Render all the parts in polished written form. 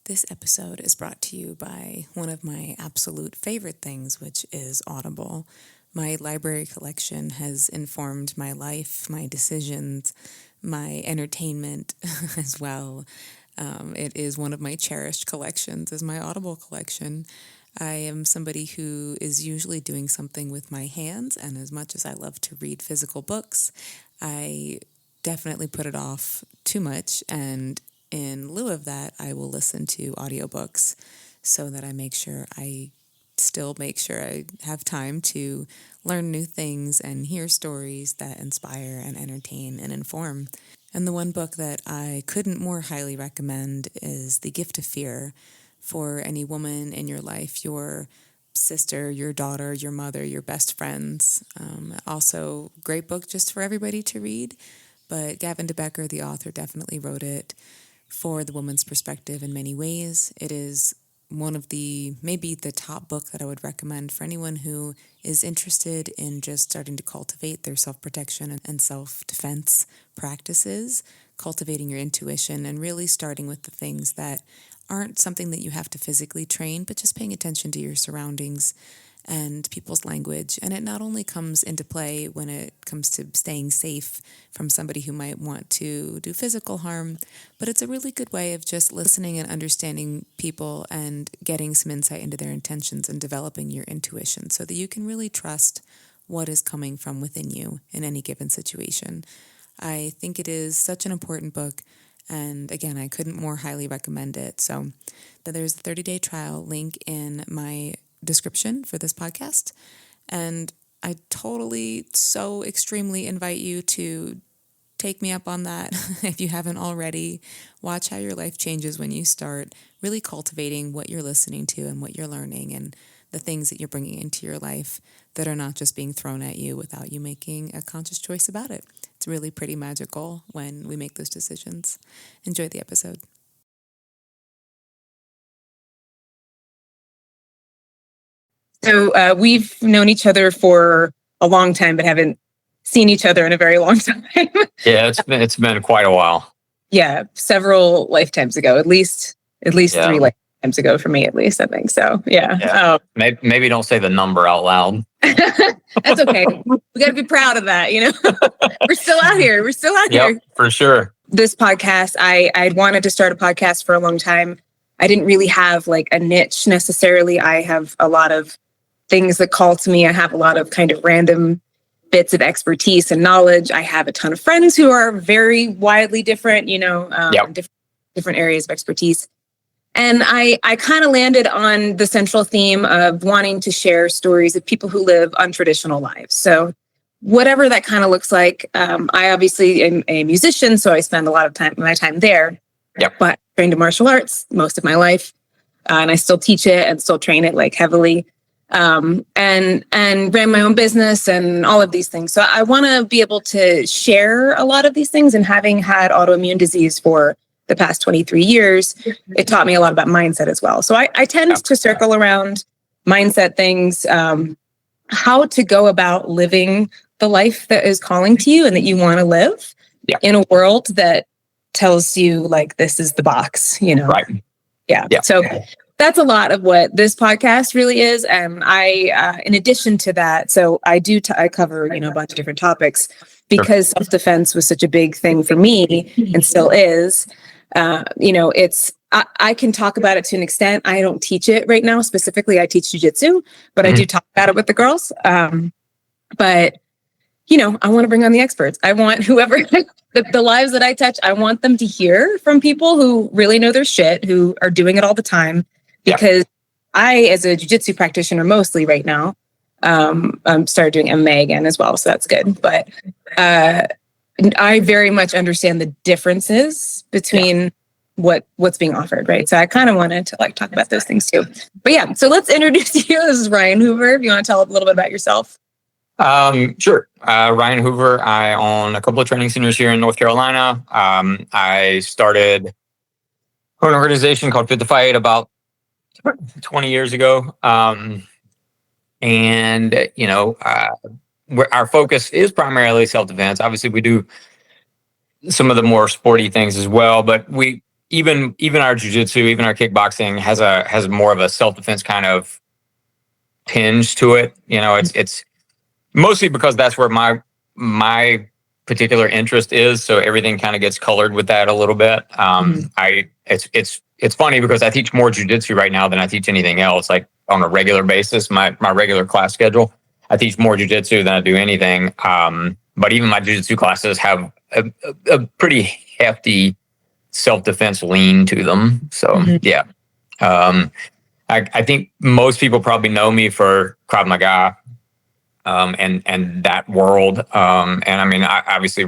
This episode is brought to you by one of my absolute favorite things, which is Audible. My library collection has informed my life, my decisions, my entertainment as well. It is one of my cherished collections, is my Audible collection. I am somebody who is usually doing something with my hands, and as much as I love to read physical books, I definitely put it off too much, and in lieu of that, I will listen to audiobooks so that I still make sure I have time to learn new things and hear stories that inspire and entertain and inform. And the one book that I couldn't more highly recommend is The Gift of Fear for any woman in your life, your sister, your daughter, your mother, your best friends. Also, great book just for everybody to read. But Gavin de Becker, the author, definitely wrote it for the woman's perspective in many ways. It is one of maybe the top book that I would recommend for anyone who is interested in just starting to cultivate their self-protection and self-defense practices, cultivating your intuition, and really starting with the things that aren't something that you have to physically train, but just paying attention to your surroundings and people's language. And it not only comes into play when it comes to staying safe from somebody who might want to do physical harm, but it's a really good way of just listening and understanding people and getting some insight into their intentions and developing your intuition so that you can really trust what is coming from within you in any given situation. I think it is such an important book. And again, I couldn't more highly recommend it. So there's a 30-day trial link in my description for this podcast. And I so extremely invite you to take me up on that if you haven't already. Watch how your life changes when you start really cultivating what you're listening to and what you're learning and the things that you're bringing into your life that are not just being thrown at you without you making a conscious choice about it. It's really pretty magical when we make those decisions. Enjoy the episode. So we've known each other for a long time, but haven't seen each other in a very long time. Yeah, it's been quite a while. Yeah, several lifetimes ago, at least 3 lifetimes ago for me, at least, I think so. Yeah. Maybe don't say the number out loud. That's okay. We got to be proud of that. We're still out here. Yep, for sure. This podcast, I'd wanted to start a podcast for a long time. I didn't really have like a niche necessarily. I have a lot of things that call to me. I have a lot of kind of random bits of expertise and knowledge. I have a ton of friends who are very widely different, different areas of expertise. And I kind of landed on the central theme of wanting to share stories of people who live untraditional lives. So whatever that kind of looks like, I obviously am a musician, so I spend a lot of my time there. Yep. But I trained in martial arts most of my life, and I still teach it and still train it like heavily, and ran my own business and all of these things. So I want to be able to share a lot of these things. And having had autoimmune disease for the past 23 years, it taught me a lot about mindset as well. So I tend to circle around mindset things, how to go about living the life that is calling to you and that you want to live in a world that tells you like, this is the box, Right. Yeah. So that's a lot of what this podcast really is. And I, in addition to that, so I cover, a bunch of different topics because self-defense was such a big thing for me and still is. I can talk about it to an extent. I don't teach it right now. Specifically, I teach jiu-jitsu, but I do talk about it with the girls. But I want to bring on the experts. I want whoever the lives that I touch, I want them to hear from people who really know their shit, who are doing it all the time. Because I, as a jiu-jitsu practitioner, mostly right now, I'm started doing MMA again as well. So that's good. But I very much understand the differences between what's being offered, right? So I kind of wanted to talk about those things too. But so let's introduce you. This is Ryan Hoover. If you want to tell a little bit about yourself. Sure. Ryan Hoover. I own a couple of training centers here in North Carolina. I started an organization called Fit to Fight about 20 years ago. Our focus is primarily self-defense. Obviously, we do some of the more sporty things as well, but we even our jiu-jitsu, even our kickboxing has more of a self-defense kind of tinge to it. It's mostly because that's where my particular interest is. So everything kind of gets colored with that a little bit. It's funny because I teach more jiu-jitsu right now than I teach anything else. Like on a regular basis, my regular class schedule, I teach more jiu-jitsu than I do anything. But even my jiu-jitsu classes have a pretty hefty self-defense lean to them. So yeah. I think most people probably know me for Krav Maga, and that world. And I mean, obviously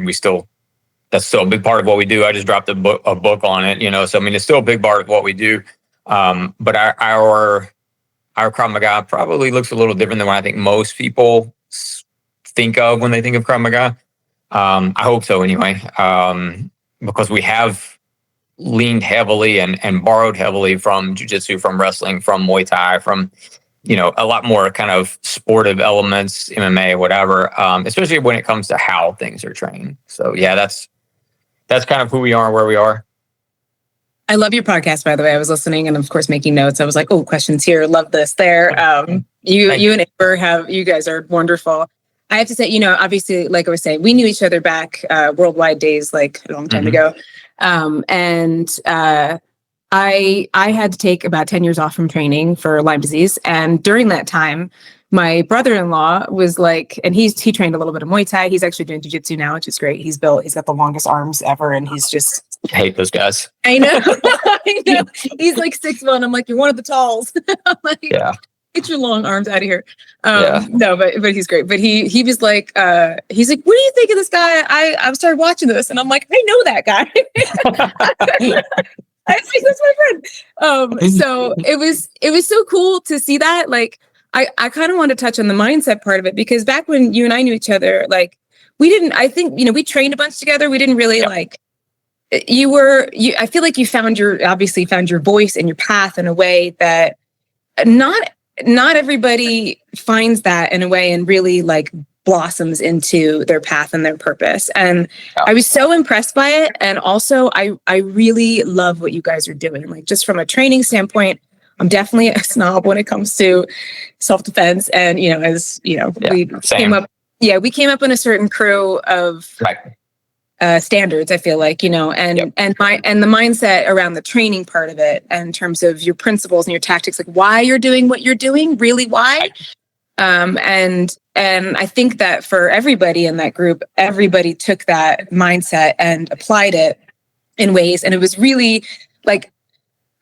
that's still a big part of what we do. I just dropped a book on it, so I mean, it's still a big part of what we do. But our Krav Maga probably looks a little different than what I think most people think of when they think of Krav Maga. I hope so anyway, because we have leaned heavily and borrowed heavily from jiu-jitsu, from wrestling, from Muay Thai, from a lot more kind of sportive elements, MMA, whatever, especially when it comes to how things are trained. So yeah, that's kind of who we are and where we are. I love your podcast, by the way. I was listening and of course making notes. I was like, oh, questions here. Love this there. You and Amber you guys are wonderful. I have to say, obviously, like I was saying, we knew each other back worldwide days, like a long time ago. I had to take about 10 years off from training for Lyme disease. And during that time, my brother-in-law was like, and he trained a little bit of Muay Thai. He's actually doing jiu-jitsu now, which is great. He's got the longest arms ever. And he's just, I hate those guys. I know. I know. He's like 6'1". I'm like, you're one of the talls. I'm like, yeah. Get your long arms out of here. No, but he's great. But he was like, he's like, what do you think of this guy? I started watching this and I'm like, I know that guy. I was like, that's my friend. So it was so cool to see that. Like, I kind of want to touch on the mindset part of it, because back when you and I knew each other, like I think, we trained a bunch together. We didn't really I feel like you obviously found your voice and your path in a way that not everybody finds that in a way and really like blossoms into their path and their purpose. And I was so impressed by it. And also I really love what you guys are doing. Like, just from a training standpoint, I'm definitely a snob when it comes to self-defense. And, we came up in a certain crew of standards, I feel like, and the mindset around the training part of it, and in terms of your principles and your tactics, like why you're doing what you're doing, really why. And I think that for everybody in that group, everybody took that mindset and applied it in ways. And it was really like,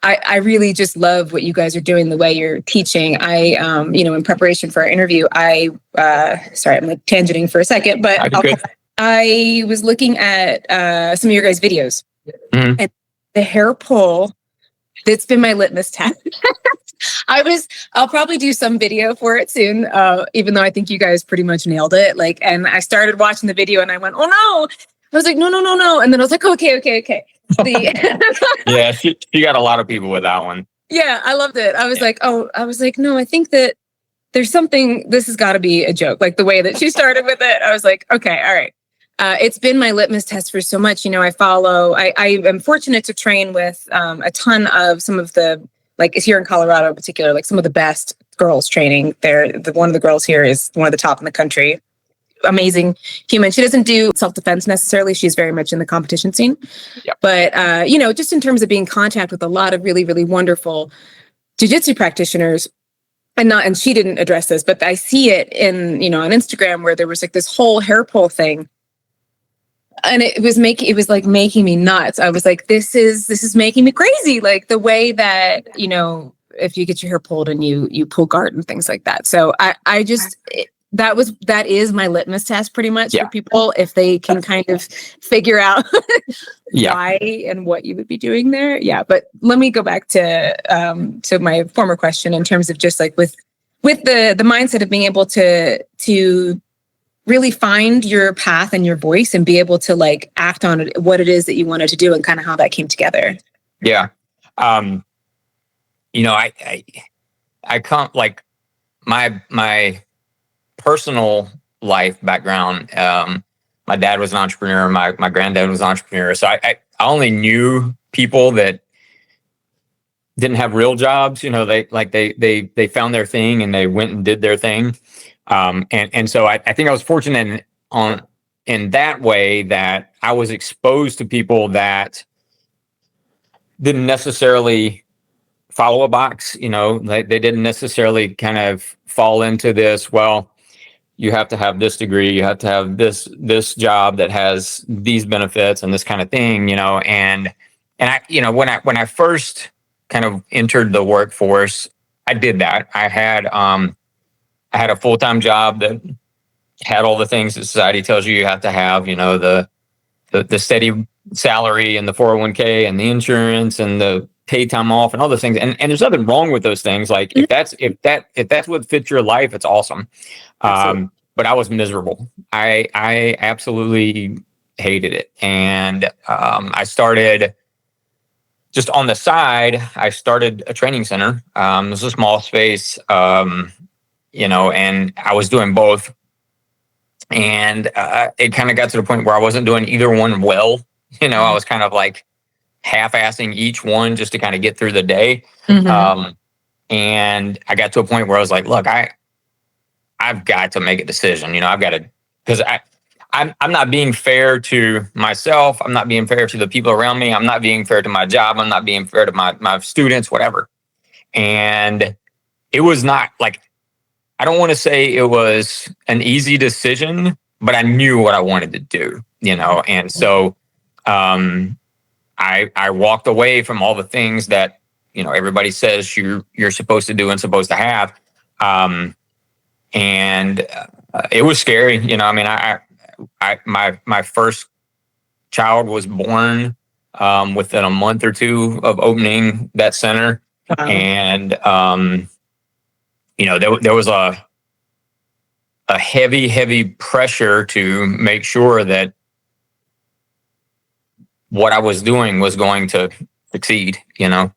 I really just love what you guys are doing, the way you're teaching. In preparation for our interview, sorry, I'm like tangenting for a second, but I was looking at some of your guys' videos, and the hair pull, that's been my litmus test. I'll probably do some video for it soon, even though I think you guys pretty much nailed it. Like, and I started watching the video and I went, oh no. I was like, no. And then I was like, okay. Yeah, she got a lot of people with that one. Yeah, I loved it. I was like, no, I think that there's something, this has got to be a joke. Like the way that she started with it, I was like, okay, all right. It's been my litmus test for so much. I am fortunate to train with a ton of some of the, like here in Colorado in particular, like some of the best girls training there. One of the girls here is one of the top in the country. Amazing human. She doesn't do self-defense necessarily. She's very much in the competition scene. Yep. But, just in terms of being in contact with a lot of really, really wonderful jiu-jitsu practitioners, and she didn't address this, but I see it in, on Instagram, where there was like this whole hair pull thing. And it was making me nuts. I was like, this is making me crazy. Like the way that, if you get your hair pulled and you pull guard and things like that. So that is my litmus test pretty much for people, if they can kind of figure out why and what you would be doing there. Yeah. But let me go back to my former question in terms of just like with the mindset of being able to really find your path and your voice and be able to like act on it, what it is that you wanted to do, and kind of how that came together. Yeah. I come like my personal life background. My dad was an entrepreneur. My granddad was an entrepreneur. So only knew people that didn't have real jobs. You know, they found their thing and they went and did their thing. And so I think I was fortunate in that way, that I was exposed to people that didn't necessarily follow a box. You know, they didn't necessarily kind of fall into this, well, you have to have this degree, you have to have this job that has these benefits and this kind of thing, you know. And I, you know, when I first kind of entered the workforce, I did that. I had a full-time job that had all the things that society tells you have to have, you know, the steady salary and the 401k and the insurance and the paid time off and all those things. And there's nothing wrong with those things. Like if that's what fits your life, it's awesome. But I was miserable. I absolutely hated it. And I started just on the side, I started a training center. It was a small space, you know, and I was doing both. And it kind of got to the point where I wasn't doing either one well. You know, I was kind of like half-assing each one just to kind of get through the day. And I got to a point where I was like, look, I've got to make a decision. You know, I've got to, because I'm not being fair to myself. I'm not being fair to the people around me. I'm not being fair to my job. I'm not being fair to my students, whatever. And it was not like, I don't want to say it was an easy decision, but I knew what I wanted to do, you know? And so I walked away from all the things that, you know, everybody says you're supposed to do and supposed to have. And it was scary, you know. I mean, my first child was born within a month or two of opening that center. Wow. And you know, there was a heavy pressure to make sure that what I was doing was going to succeed, you know,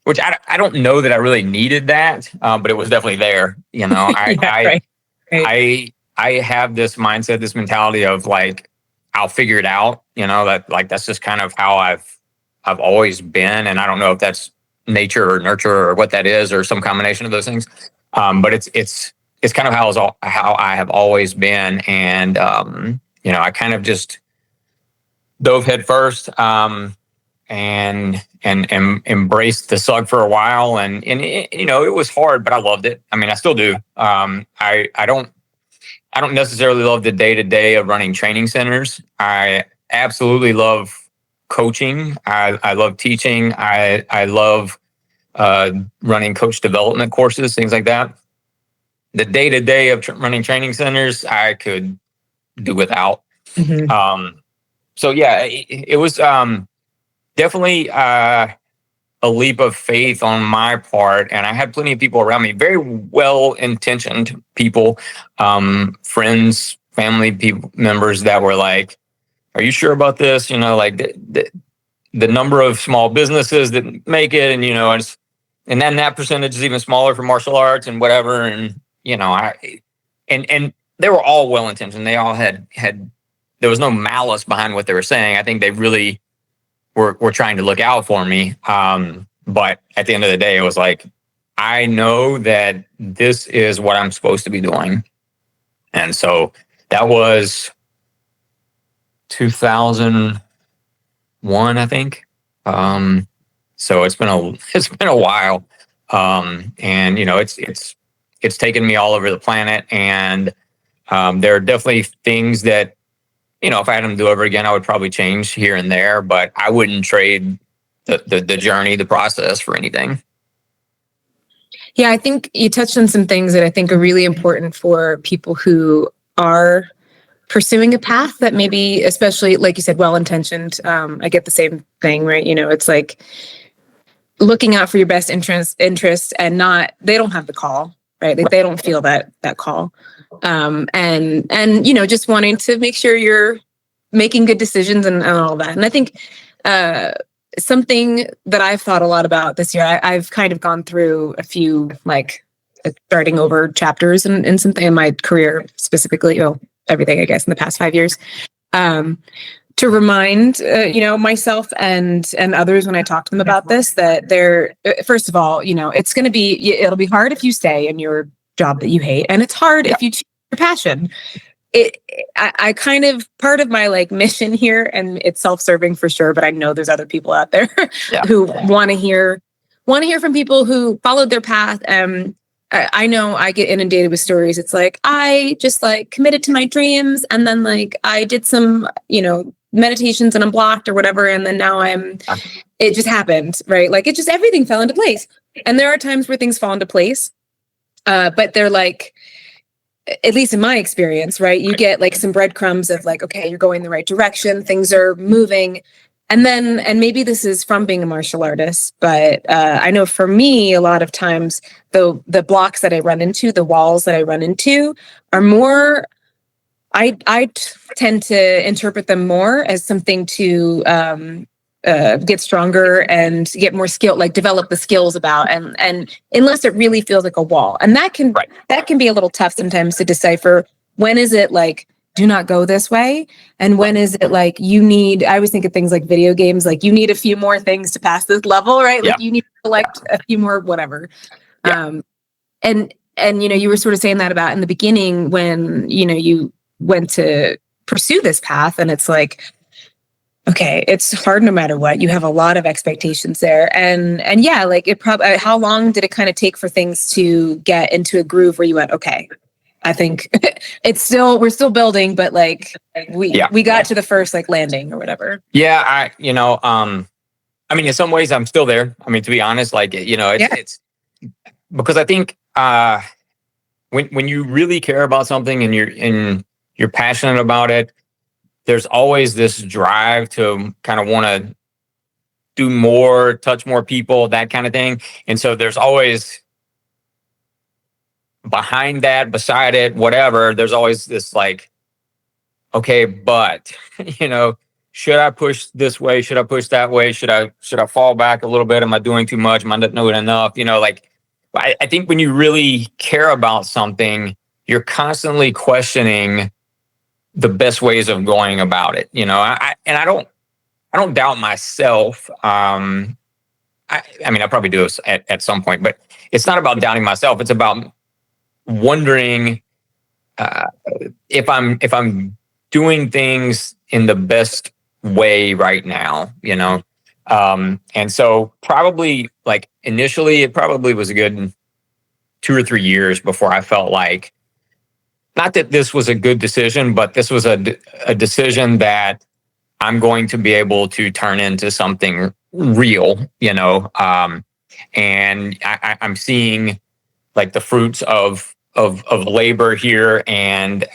which I don't know that I really needed that, but it was definitely there, you know. Right. I have this mindset, this mentality of like, I'll figure it out, you know, that's just kind of how I've always been. And I don't know if that's nature or nurture or what that is, or some combination of those things. But it's kind of how I have always been. And, you know, I kind of just dove head first, and embraced the slug for a while. And it, you know, it was hard, but I loved it. I mean, I still do. I don't necessarily love the day-to-day of running training centers. I absolutely love coaching. I love teaching. I love running coach development courses, things like that. The day-to-day of running training centers, I could do without. So yeah, it was definitely a leap of faith on my part. And I had plenty of people around me, very well-intentioned people, friends, family members that were like, are you sure about this? You know, like the number of small businesses that make it, and, you know, and then that percentage is even smaller for martial arts and whatever. And, you know, and they were all well-intentioned. They all had, there was no malice behind what they were saying. I think they really were trying to look out for me. But at the end of the day, it was like, I know that this is what I'm supposed to be doing. And so that was 2001, I think. So it's been a while. And, you know, it's taken me all over the planet. And there are definitely things that, you know, if I had them do over again, I would probably change here and there, but I wouldn't trade the journey, the process for anything. Yeah, I think you touched on some things that I think are really important for people who are pursuing a path that maybe, especially like you said, well-intentioned. I get the same thing, right? You know, it's like looking out for your best interest and they don't have the call, right? Like they don't feel that call. And, you know, just wanting to make sure you're making good decisions and all that. And I think, something that I've thought a lot about this year, I've kind of gone through a few, like starting over chapters in something in my career specifically, everything, I guess, in the past 5 years, to remind, myself and others when I talk to them about this, that they're, first of all, it'll be hard if you stay in your job that you hate. And it's hard if you choose your passion. I kind of, part of my like mission here, and it's self-serving for sure, but I know there's other people out there who want to hear from people who followed their path. I know I get inundated with stories. It's like, I just like committed to my dreams, and then like I did some, meditations and I'm blocked or whatever. And then now it just happened, right? Like it just, everything fell into place. And there are times where things fall into place. But they're like, at least in my experience, right? You get like some breadcrumbs of like, okay, you're going the right direction. Things are moving. And maybe this is from being a martial artist, but I know for me, a lot of times the blocks that I run into, the walls that I run into are more, I tend to interpret them more as something to get stronger and get more skill, like develop the skills about, and unless it really feels like a wall. And that can be a little tough sometimes to decipher. When is it like, do not go this way? And when is it like I always think of things like video games, like you need a few more things to pass this level, right? Like you need to collect a few more, whatever. And you were sort of saying that about in the beginning when, you went to pursue this path, and it's like, okay, it's hard no matter what. You have a lot of expectations there. And yeah, like it probably, how long did it kind of take for things to get into a groove where you went, okay, I think we're still building, but like we got to the first like landing or whatever. Yeah. I mean, in some ways I'm still there. I mean, to be honest, like, it's because I think, when you really care about something and you're passionate about it, there's always this drive to kind of want to do more, touch more people, that kind of thing. And so there's always behind that, beside it, whatever, there's always this like, okay, but, should I push this way? Should I push that way? Should I fall back a little bit? Am I doing too much? Am I not doing enough? I think when you really care about something, you're constantly questioning the best ways of going about it. I don't doubt myself. I mean, I probably do at some point, but it's not about doubting myself. It's about wondering if I'm doing things in the best way right now, and so probably like initially it probably was a good 2 or 3 years before I felt like, not that this was a good decision, but this was a decision that I'm going to be able to turn into something real, and I'm seeing like the fruits of labor here, and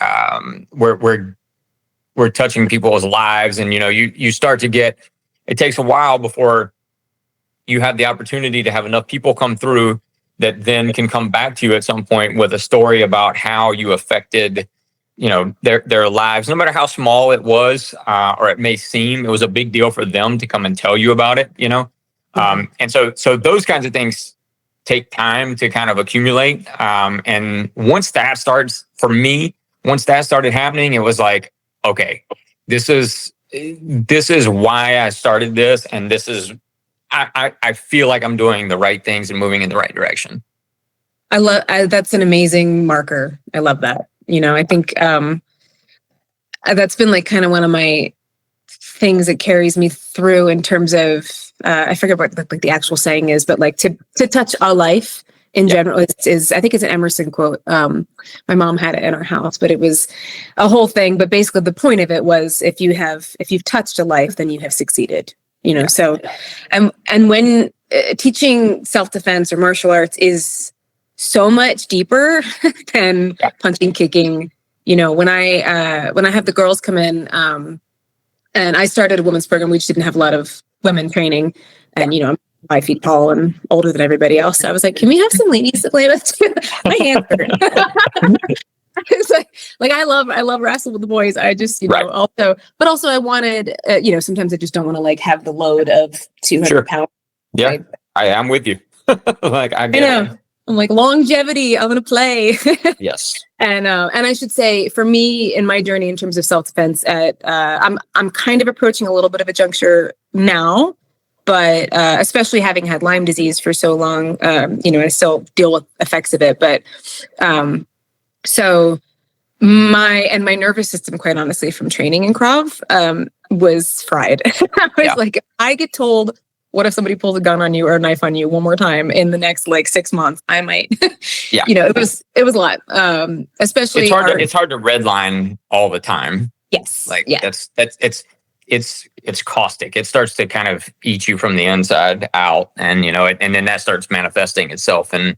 we're touching people's lives, and you start to get. It takes a while before you have the opportunity to have enough people come through that then can come back to you at some point with a story about how you affected, their lives, no matter how small it was, or it may seem. It was a big deal for them to come and tell you about it, and so those kinds of things take time to kind of accumulate. And once that started happening, it was like, okay, this is why I started this, and this is. I feel like I'm doing the right things and moving in the right direction. That's an amazing marker. I love that. I think that's been like kind of one of my things that carries me through in terms of, I forget what like the actual saying is, but like to touch a life in general is I think it's an Emerson quote. My mom had it in our house, but it was a whole thing. But basically the point of it was if you've touched a life, then you have succeeded. So, and when teaching self-defense or martial arts is so much deeper than punching, kicking, when I have the girls come in, and I started a women's program, we just didn't have a lot of women training, and, I'm 5 feet tall and older than everybody else. So I was like, can we have some ladies that play with my hands hurt. It's like I love wrestling with the boys. I just also I wanted sometimes I just don't want to like have the load of 200 pounds. Yeah, right? I am with you. Like I know. I'm like, longevity, I'm going to play. Yes. And I should say, for me, in my journey in terms of self-defense, I'm kind of approaching a little bit of a juncture now, but especially having had Lyme disease for so long, I still deal with effects of it. But so my nervous system, quite honestly, from training in Krav, was fried. I was like, if I get told, what if somebody pulls a gun on you or a knife on you one more time in the next like 6 months? I might, it was a lot. Especially it's hard to redline all the time. Yes. Like it's caustic. It starts to kind of eat you from the inside out, and and then that starts manifesting itself in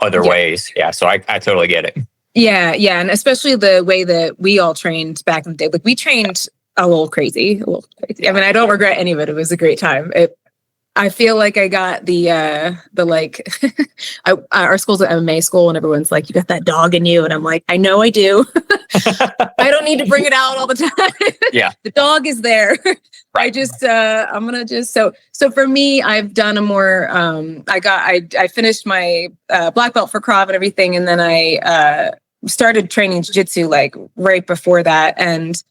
other ways. Yeah. So I totally get it. Yeah. Yeah. And especially the way that we all trained back in the day, like we trained a little crazy. I mean, I don't regret any of it. It was a great time. I feel like I got the like, our school's an MMA school and everyone's like, you got that dog in you. And I'm like, I know I do. I don't need to bring it out all the time. Yeah. The dog is there. I just, I'm going to just, so for me, I've done a more, I finished my black belt for Krav and everything. And then I started training jiu-jitsu like right before that. And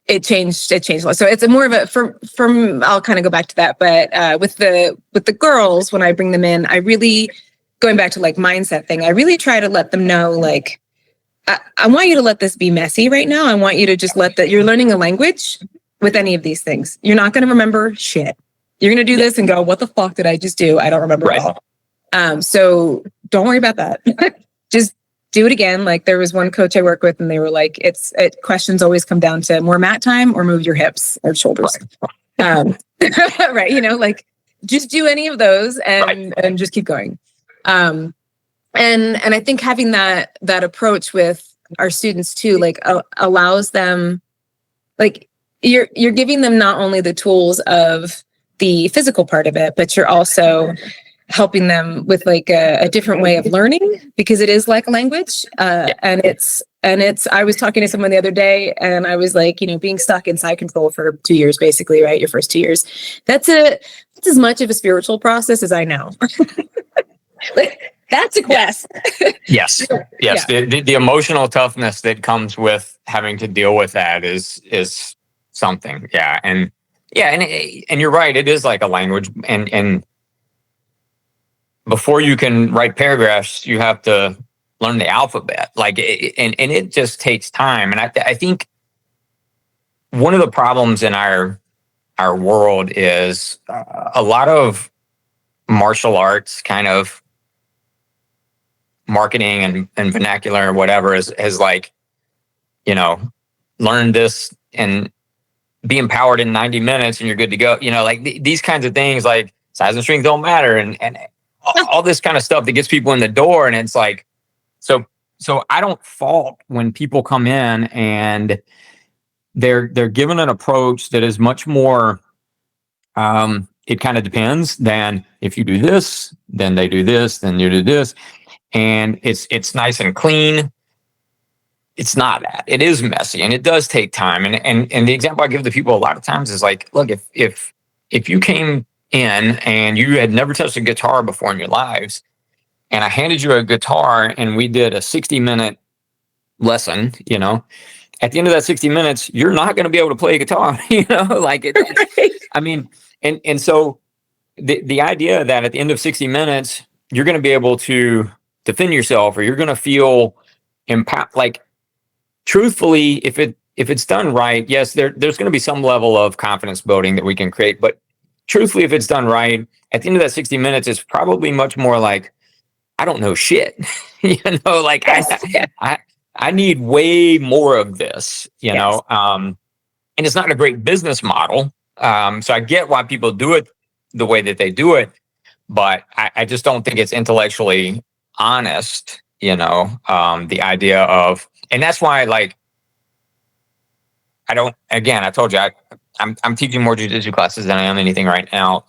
it changed a lot. So it's a more of a from I'll kind of go back to that. But with the girls, when I bring them in, I really, going back to like mindset thing, I really try to let them know, like, I want you to let this be messy right now. I want you to just let that you're learning a language with any of these things. You're not going to remember shit. You're going to do this and go, what the fuck did I just do? I don't remember at all. So don't worry about that. Just do it again. Like there was one coach I work with and they were like, questions always come down to more mat time or move your hips or shoulders. Right. Like just do any of those and just keep going. And I think having that approach with our students too, like allows them, like you're giving them not only the tools of the physical part of it, but you're also helping them with like a different way of learning, because it is like a language. And it's, I was talking to someone the other day and I was like, being stuck in side control for 2 years, basically, right? Your first 2 years, that's as much of a spiritual process as I know. Like, that's a quest. Yes. Yes. Yeah. The emotional toughness that comes with having to deal with that is something. Yeah. And you're right. It is like a language, and before you can write paragraphs, you have to learn the alphabet. Like, and it just takes time. And I think one of the problems in our world is a lot of martial arts kind of marketing and vernacular or whatever is like, learn this and be empowered in 90 minutes and you're good to go. Like these kinds of things, like size and strength don't matter. And all this kind of stuff that gets people in the door. And it's like, so I don't fault when people come in and they're given an approach that is much more, it kind of depends than if you do this, then they do this, then you do this. And it's nice and clean. It's not that. It is messy and it does take time. And the example I give to people a lot of times is like, look, if you came in and you had never touched a guitar before in your lives, and I handed you a guitar and we did a 60-minute lesson, at the end of that 60 minutes, you're not going to be able to play a guitar, like it. I mean, and so the idea that at the end of 60 minutes, you're going to be able to defend yourself, or you're going to feel empowered. Like, truthfully, if it's done right, yes, there's going to be some level of confidence building that we can create, but truthfully, if it's done right, at the end of that 60 minutes, it's probably much more like, I don't know shit. Like I need way more of this, and it's not a great business model. So I get why people do it the way that they do it, but I just don't think it's intellectually honest, the idea of, and that's why, like, I told you, I'm teaching more jiu-jitsu classes than I am anything right now.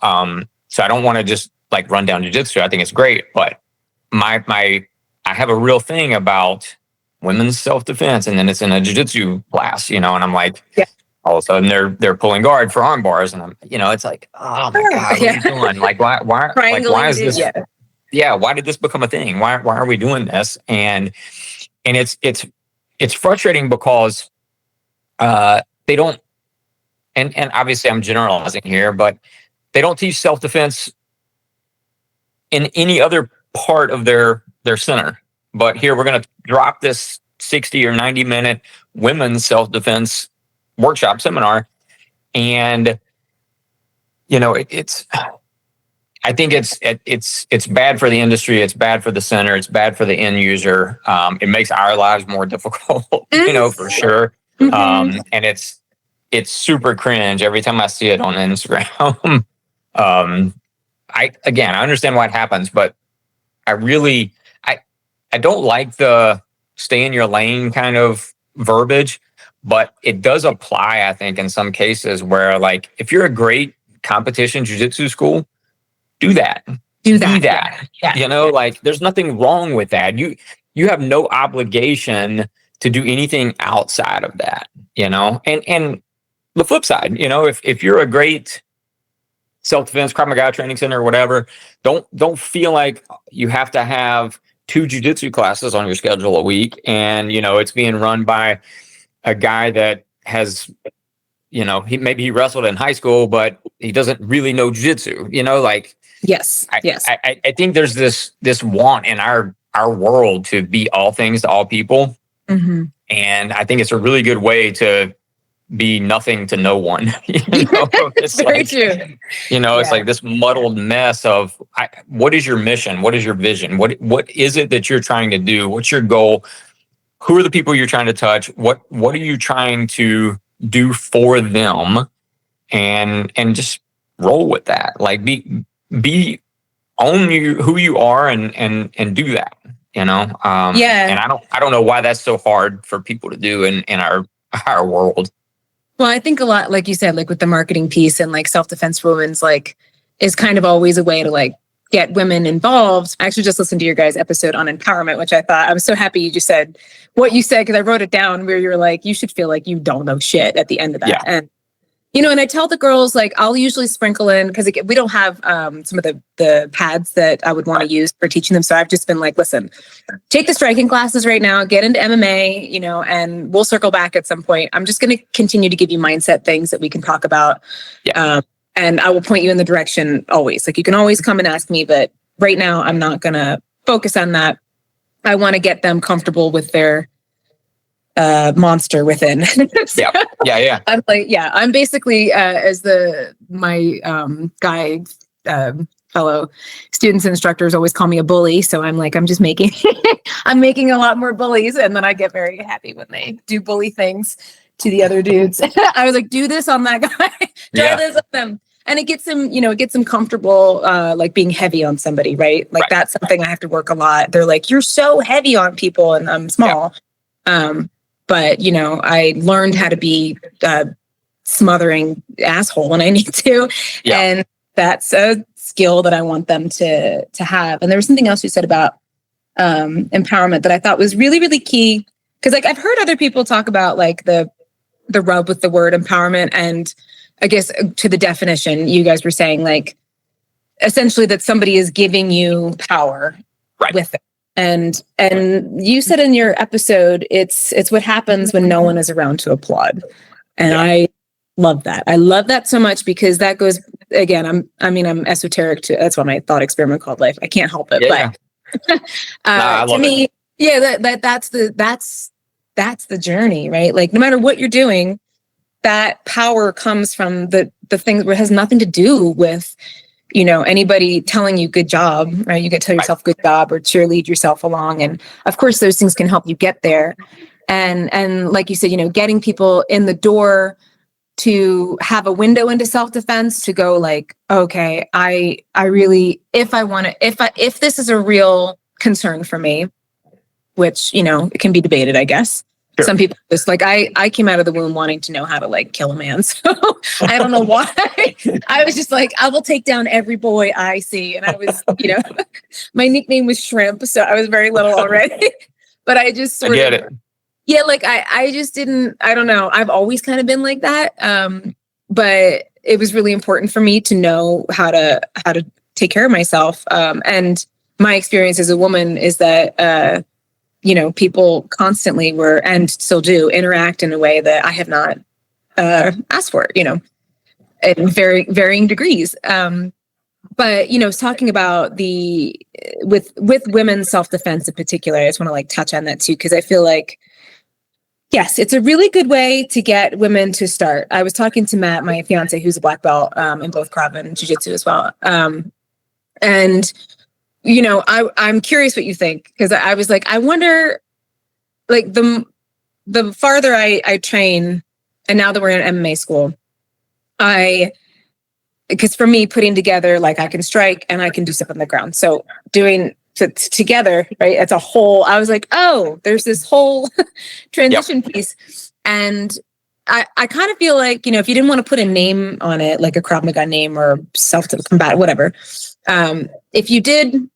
So I don't want to just like run down jiu-jitsu. I think it's great, but I have a real thing about women's self-defense, and then it's in a jiu-jitsu class, and I'm like, all of a sudden they're pulling guard for arm bars, and I'm, it's like, oh my God, what are you doing? Like, why is this? Yeah, why did this become a thing? Why are we doing this? And it's frustrating because they don't, and obviously I'm generalizing here, but they don't teach self-defense in any other part of their center. But here we're going to drop this 60 or 90 minute women's self-defense workshop seminar. And, I think it's bad for the industry. It's bad for the center. It's bad for the end user. It makes our lives more difficult, for sure. And it's super cringe every time I see it on Instagram. I understand why it happens, but I don't like the stay in your lane kind of verbiage, but it does apply, I think, in some cases where, like, if you're a great competition jiu-jitsu school, do that. Do that. Yeah. Like, there's nothing wrong with that. You have no obligation to do anything outside of that, and the flip side, if you're a great self-defense Krav Maga training center or whatever, don't feel like you have to have 2 jiu-jitsu classes on your schedule a week, and it's being run by a guy that has, he wrestled in high school, but he doesn't really know jiu-jitsu. Yes. I think there's this want in our world to be all things to all people, and I think it's a really good way to be nothing to no one. It's very like, true. It's like this muddled mess of what is your mission? What is your vision? What is it that you're trying to do? What's your goal? Who are the people you're trying to touch? What are you trying to do for them? And just roll with that. Like, own who you are and do that. And I don't know why that's so hard for people to do in our world. Well, I think a lot, like you said, like with the marketing piece and like self-defense for women's, like, is kind of always a way to like get women involved. I actually just listened to your guys' episode on empowerment, which I thought, I was so happy you just said what you said, because I wrote it down where you're like, you should feel like you don't know shit at the end of that. Yeah. And, and I tell the girls, like, I'll usually sprinkle in, because we don't have some of the pads that I would want to use for teaching them. So I've just been like, listen, take the striking classes right now, get into MMA, and we'll circle back at some point. I'm just going to continue to give you mindset things that we can talk about. Yeah. And I will point you in the direction always. Like, you can always come and ask me, but right now I'm not going to focus on that. I want to get them comfortable with their monster within. So, yeah. I'm like, I'm basically as my guy fellow students and instructors always call me a bully. So I'm like, I'm just making I'm making a lot more bullies, and then I get very happy when they do bully things to the other dudes. I was like, do this on that guy, try this on them. And it gets them comfortable, like being heavy on somebody, right? Like, that's something I have to work a lot. They're like, you're so heavy on people, and I'm small. But, I learned how to be smothering asshole when I need to. Yeah. And that's a skill that I want them to have. And there was something else you said about empowerment that I thought was really, really key. Because, like, I've heard other people talk about, like, the rub with the word empowerment. And I guess to the definition, you guys were saying, like, essentially that somebody is giving you power with it. And you said in your episode, it's what happens when no one is around to applaud. And I love that. I love that so much, because that goes, again, I'm esoteric too. That's why my thought experiment called life. I can't help it. But to me, that's the journey, right? Like, no matter what you're doing, that power comes from the things where it has nothing to do with, anybody telling you good job, right? You get to tell yourself good job or cheerlead yourself along. And of course, those things can help you get there. And like you said, getting people in the door to have a window into self-defense, to go like, okay, I really, if this is a real concern for me, which, it can be debated, I guess. Sure. Some people just like, I came out of the womb wanting to know how to like kill a man. So I don't know why. I was just like, I will take down every boy I see. And I was, my nickname was Shrimp. So I was very little already, but I just sort of Yeah, like I just didn't, I don't know. I've always kind of been like that. But it was really important for me to know how to take care of myself. And my experience as a woman is that people constantly were, and still do, interact in a way that I have not asked for, in varying degrees. But talking about with women's self-defense in particular, I just want to like touch on that too, because I feel like, yes, it's a really good way to get women to start. I was talking to Matt, my fiance, who's a black belt in both Krav and Jiu-Jitsu as well. And I'm curious what you think, because I was like, I wonder, like the farther I train, and now that we're in MMA school, because for me, putting together, like I can strike and I can do stuff on the ground. So doing together, right? It's a whole, I was like, oh, there's this whole transition piece. And I kind of feel like, if you didn't want to put a name on it, like a Krav Maga name or self-combat, whatever. If you did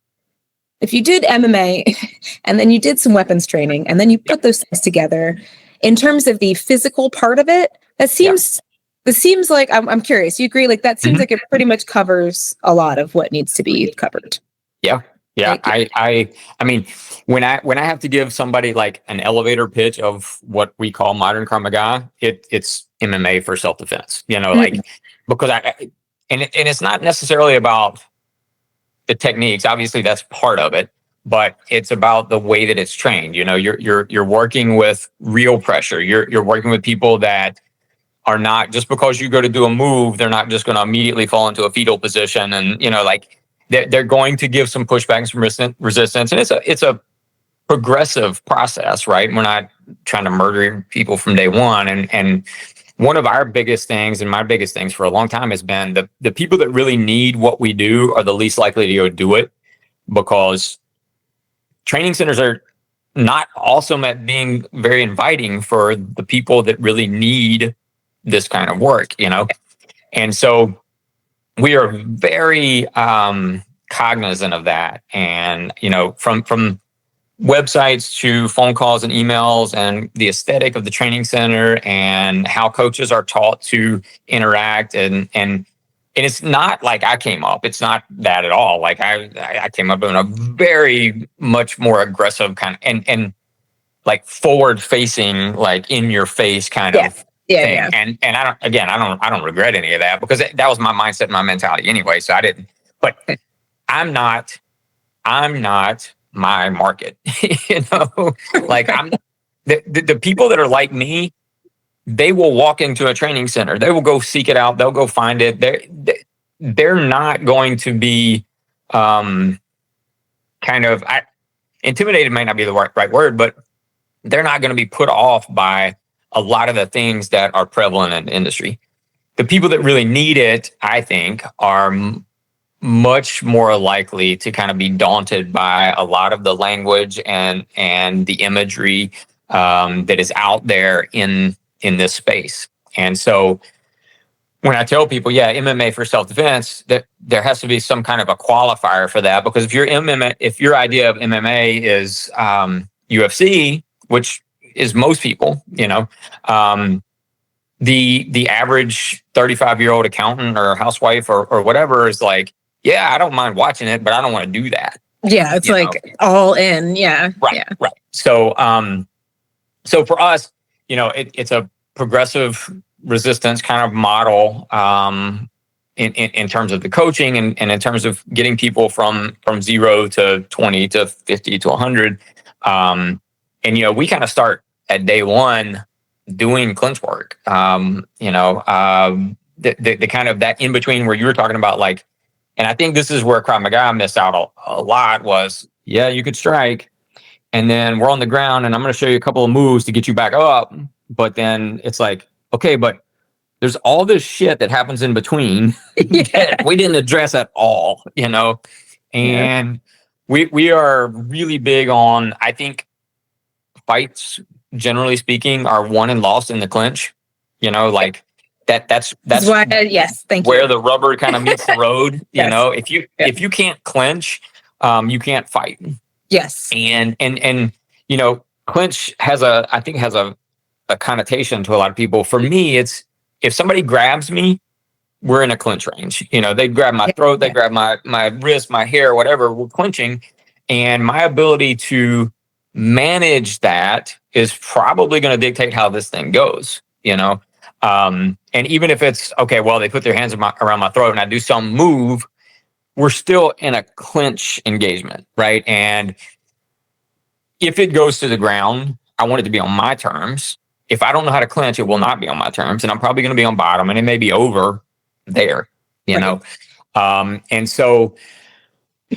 MMA and then you did some weapons training and then you put those things together in terms of the physical part of it, that seems like, I'm curious, you agree? Like that seems like it pretty much covers a lot of what needs to be covered. Yeah. Yeah. I mean, when I have to give somebody like an elevator pitch of what we call modern Krav Maga, it's MMA for self-defense, like, because and it's not necessarily about the techniques. Obviously that's part of it, but it's about the way that it's trained. You're working with real pressure. You're working with people that are not, just because you go to do a move, they're not just going to immediately fall into a fetal position. And, like they're going to give some pushback and some resistance. And it's a progressive process, right? We're not trying to murder people from day one. And one of our biggest things, and my biggest things for a long time, has been the people that really need what we do are the least likely to go do it, because training centers are not awesome at being very inviting for the people that really need this kind of work, And so we are very cognizant of that. And, from websites to phone calls and emails and the aesthetic of the training center and how coaches are taught to interact. And it's not like I came up, it's not that at all. Like I came up in a very much more aggressive kind of, and like forward facing, like in your face kind of thing. Yeah. And I don't regret any of that, because that was my mindset and my mentality anyway. So I didn't, but I'm not my market, like I'm the people that are like me, they will walk into a training center. They will go seek it out. They'll go find it. They're not going to be, kind of, intimidated might not be the right word, but they're not going to be put off by a lot of the things that are prevalent in the industry. The people that really need it, I think, are much more likely to kind of be daunted by a lot of the language and the imagery that is out there in this space. And so when I tell people, MMA for self-defense, that there has to be some kind of a qualifier for that, because if your idea of MMA is UFC, which is most people, the average 35-year-old accountant or housewife or whatever is like, I don't mind watching it, but I don't want to do that. Yeah, it's like all in. Yeah. Right. Yeah. Right. So so for us, it's a progressive resistance kind of model in terms of the coaching and in terms of getting people from 0 to 20 to 50 to 100. And we kind of start at day one doing clinch work. The kind of that in between where you were talking about, like, and I think this is where Krav Maga missed out a lot was, you could strike, and then we're on the ground, and I'm going to show you a couple of moves to get you back up. But then it's like, okay, but there's all this shit that happens in between that we didn't address at all, And we are really big on, I think, fights, generally speaking, are won and lost in the clinch. Like that's why, yes, thank where you. the rubber kind of meets the road. Yes. If you can't clinch, you can't fight. Yes. And clinch I think has a connotation to a lot of people. For me, it's if somebody grabs me, we're in a clinch range. They grab my throat, they grab my wrist, my hair, whatever, we're clinching. And my ability to manage that is probably going to dictate how this thing goes, and even if it's okay, well, they put their hands around my throat and I do some move, we're still in a clinch engagement, right? And if it goes to the ground, I want it to be on my terms. If I don't know how to clinch, it will not be on my terms, and I'm probably going to be on bottom, and it may be over there, know. And so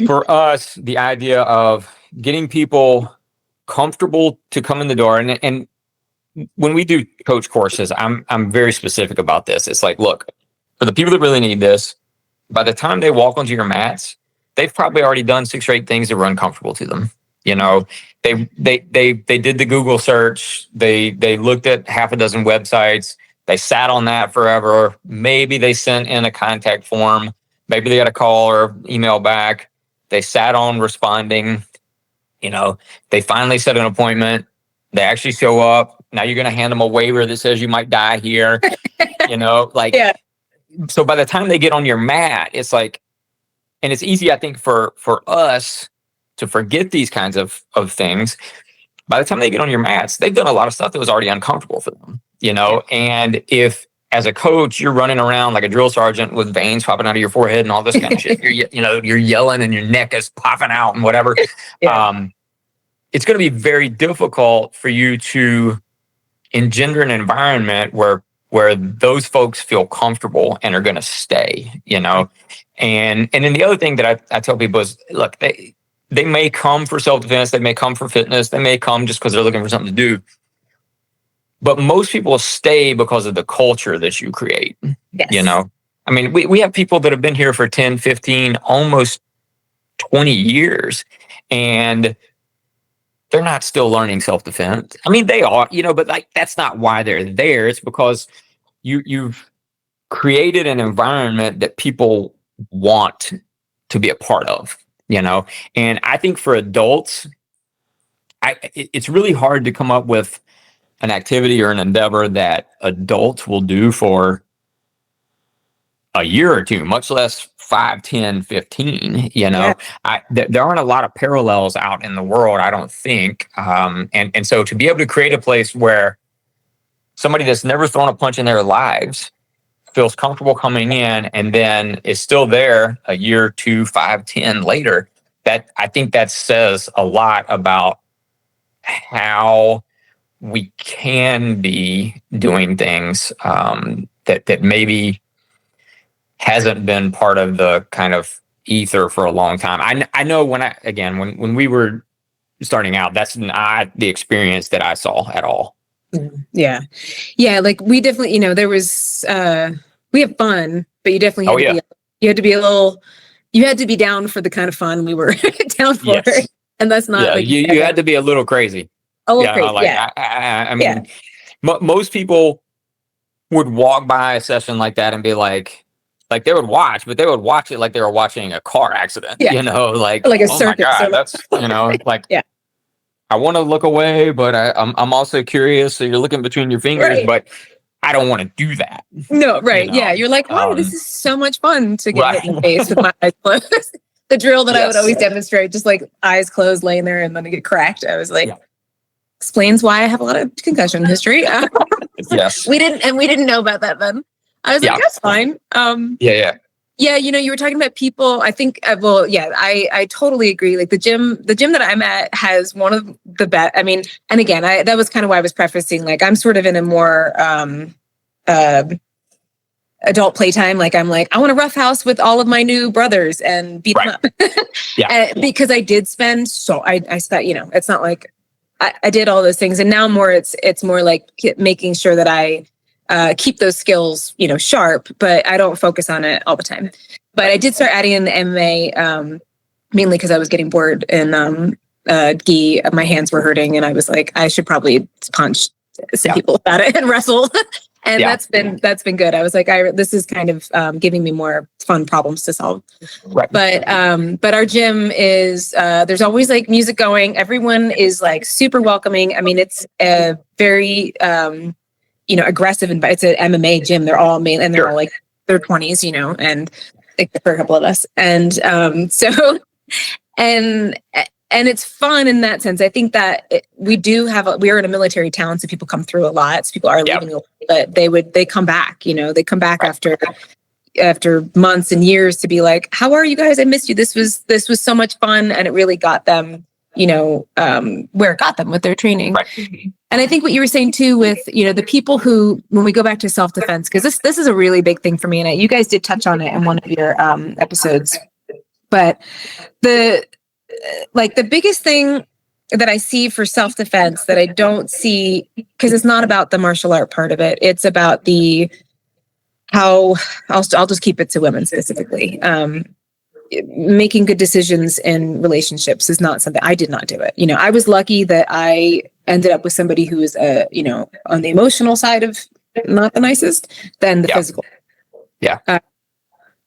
for us, the idea of getting people comfortable to come in the door, and when we do coach courses, I'm very specific about this. It's like, look, for the people that really need this, by the time they walk onto your mats, they've probably already done 6 or 8 things that were uncomfortable to them. They did the Google search. They looked at half a dozen websites. They sat on that forever. Maybe they sent in a contact form. Maybe they got a call or email back. They sat on responding. They finally set an appointment. They actually show up. Now you're going to hand them a waiver that says you might die here. Yeah. So by the time they get on your mat, it's like, and it's easy, I think, for us to forget these kinds of things. By the time they get on your mats, they've done a lot of stuff that was already uncomfortable for them, And if, as a coach, you're running around like a drill sergeant with veins popping out of your forehead and all this kind of shit, you're yelling and your neck is popping out and whatever. It's going to be very difficult for you to engender an environment where those folks feel comfortable and are going to stay, And then the other thing that I tell people is, look, they may come for self-defense, they may come for fitness, they may come just because they're looking for something to do. But most people stay because of the culture that you create. Yes. I mean, we have people that have been here for 10, 15, almost 20 years, and they're not still learning self-defense. I mean, they are, but like, that's not why they're there. It's because you've created an environment that people want to be a part of, And I think for adults, it's really hard to come up with an activity or an endeavor that adults will do for a year or two, much less 5, 10, 15, Yeah. There aren't a lot of parallels out in the world, I don't think. And so to be able to create a place where somebody that's never thrown a punch in their lives feels comfortable coming in and then is still there a year, 2, 5, 10 later, I think that says a lot about how we can be doing things that maybe hasn't been part of the kind of ether for a long time. I know when we were starting out, that's not the experience that I saw at all. Yeah. Like we definitely, there was, we have fun, but you definitely had to be down for the kind of fun we were down for. Yes. And that's not like you had to be a little crazy. A little crazy. I mean, most people would walk by a session like that and be like they would watch, but they would watch it like they were watching a car accident, like a circus. My God, that's, I want to look away, but I'm also curious. So you're looking between your fingers, but I don't want to do that. No, right. Yeah. You're like, wow, this is so much fun to get hit in the face with my eyes closed. The drill that I would always demonstrate, just like eyes closed, laying there and then I get cracked. I was like, explains why I have a lot of concussion history. Yes. We didn't know about that then. I was like, that's fine. Yeah, you were talking about people. I think, I totally agree. Like the gym that I'm at has one of the best. I mean, and again, that was kind of why I was prefacing. Like, I'm sort of in a more adult playtime. Like, I'm like, I want to roughhouse with all of my new brothers and beat them up. Because I did spend I spent. It's not like I did all those things, and now it's more like making sure that I keep those skills, sharp, but I don't focus on it all the time. But I did start adding in the MMA, mainly because I was getting bored and gi. My hands were hurting, and I was like, I should probably punch some people about it and wrestle. And that's been good. I was like, this is kind of giving me more fun problems to solve. Right. But our gym is there's always like music going. Everyone is like super welcoming. I mean, it's a very aggressive and it's an MMA gym. They're all male and they're all like their 20s, and except for a couple of us. And so and it's fun in that sense. I think that we are in a military town, so people come through a lot. So people are leaving, but they come back. They come back after months and years to be like, "How are you guys? I missed you. This was so much fun," and it really got them, where it got them with their training. Right. And I think what you were saying too, with the people who, when we go back to self-defense, because this is a really big thing for me, and you guys did touch on it in one of your episodes, but the biggest thing that I see for self-defense that I don't see, because it's not about the martial art part of it. It's about how I'll just keep it to women specifically. Making good decisions in relationships is not something. I did not do it. I was lucky that I ended up with somebody who was, on the emotional side of not the nicest than the physical. Yeah.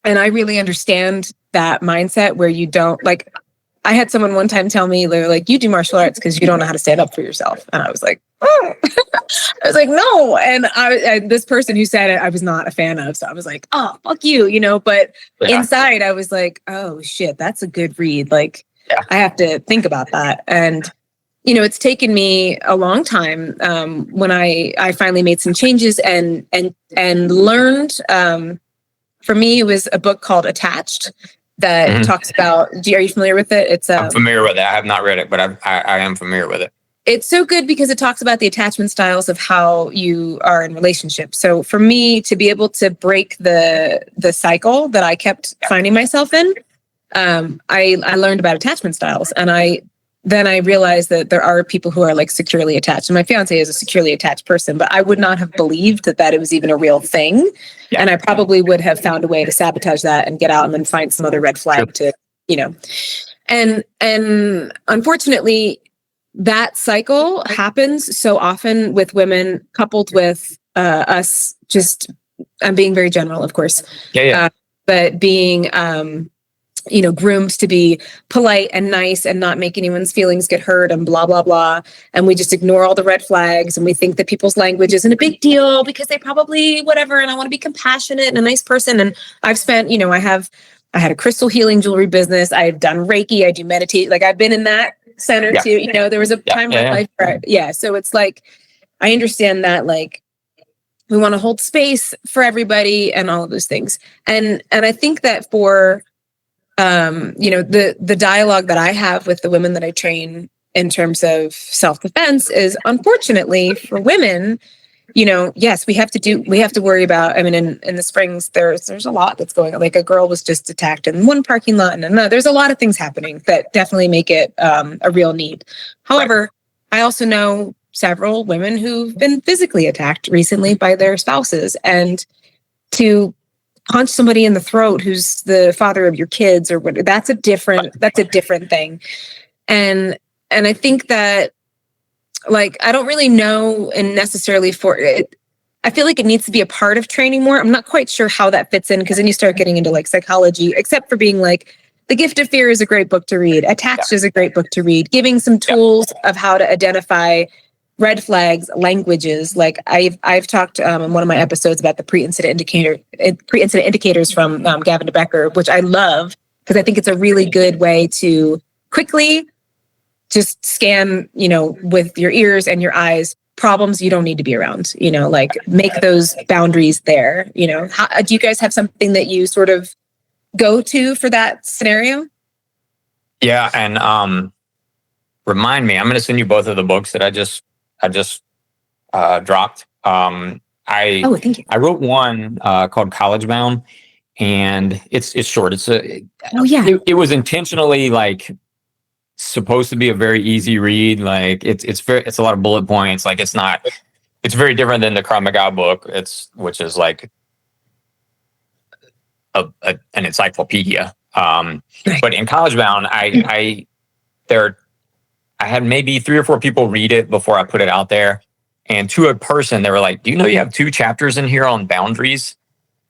And I really understand that mindset where you don't like. I had someone one time tell me, they're like, "You do martial arts because you don't know how to stand up for yourself." And I was like, "Oh," I was like, "No." And this person who said it, I was not a fan of. So I was like, "Oh, fuck you," But inside, I was like, "Oh shit, that's a good read." Like, I have to think about that. And it's taken me a long time when I finally made some changes and learned. For me, it was a book called Attached. That talks about, are you familiar with it? I'm familiar with it. I have not read it, but I am familiar with it. It's so good because it talks about the attachment styles of how you are in relationships. So for me to be able to break the cycle that I kept finding myself in, I learned about attachment styles, and then I realized that there are people who are like securely attached. And my fiance is a securely attached person, but I would not have believed that it was even a real thing. Yeah. And I probably would have found a way to sabotage that and get out and then find some other red flag to, and unfortunately that cycle happens so often with women, coupled with us just, I'm being very general, of course. But being, groomed to be polite and nice and not make anyone's feelings get hurt and blah, blah, blah. And we just ignore all the red flags and we think that people's language isn't a big deal because they probably whatever. And I want to be compassionate and a nice person. And I've spent, I had a crystal healing jewelry business. I've done Reiki. I do meditate. Like I've been in that center too. There was a time in my life where, so it's like, I understand that like, we want to hold space for everybody and all of those things. And I think that for, the dialogue that I have with the women that I train in terms of self-defense is, unfortunately for women, yes, we have to worry about, I mean, in the Springs, there's a lot that's going on. Like a girl was just attacked in one parking lot and another. There's a lot of things happening that definitely make it a real need. However, I also know several women who've been physically attacked recently by their spouses, and to punch somebody in the throat who's the father of your kids or what, that's a different thing. And I think that, like, I don't really know, and necessarily for it, I feel like it needs to be a part of training more. I'm not quite sure how that fits in, because then you start getting into like psychology, except for being like, The Gift of Fear is a great book to read. Attached is a great book to read, giving some tools of how to identify red flags, languages. Like I've talked in one of my episodes about the pre-incident indicators from Gavin DeBecker, which I love because I think it's a really good way to quickly just scan, with your ears and your eyes, problems you don't need to be around, like make those boundaries there. How, do you guys have something that you sort of go to for that scenario? Yeah. And remind me, I'm going to send you both of the books that I just dropped. Thank you. I wrote one called College Bound, and it's short. It was intentionally like supposed to be a very easy read. Like it's a lot of bullet points. Like it's very different than the Krav Maga book. Which is like an encyclopedia. But in College Bound, I had maybe 3 or 4 people read it before I put it out there. And to a person, they were like, "Do you know you have 2 chapters in here on boundaries?"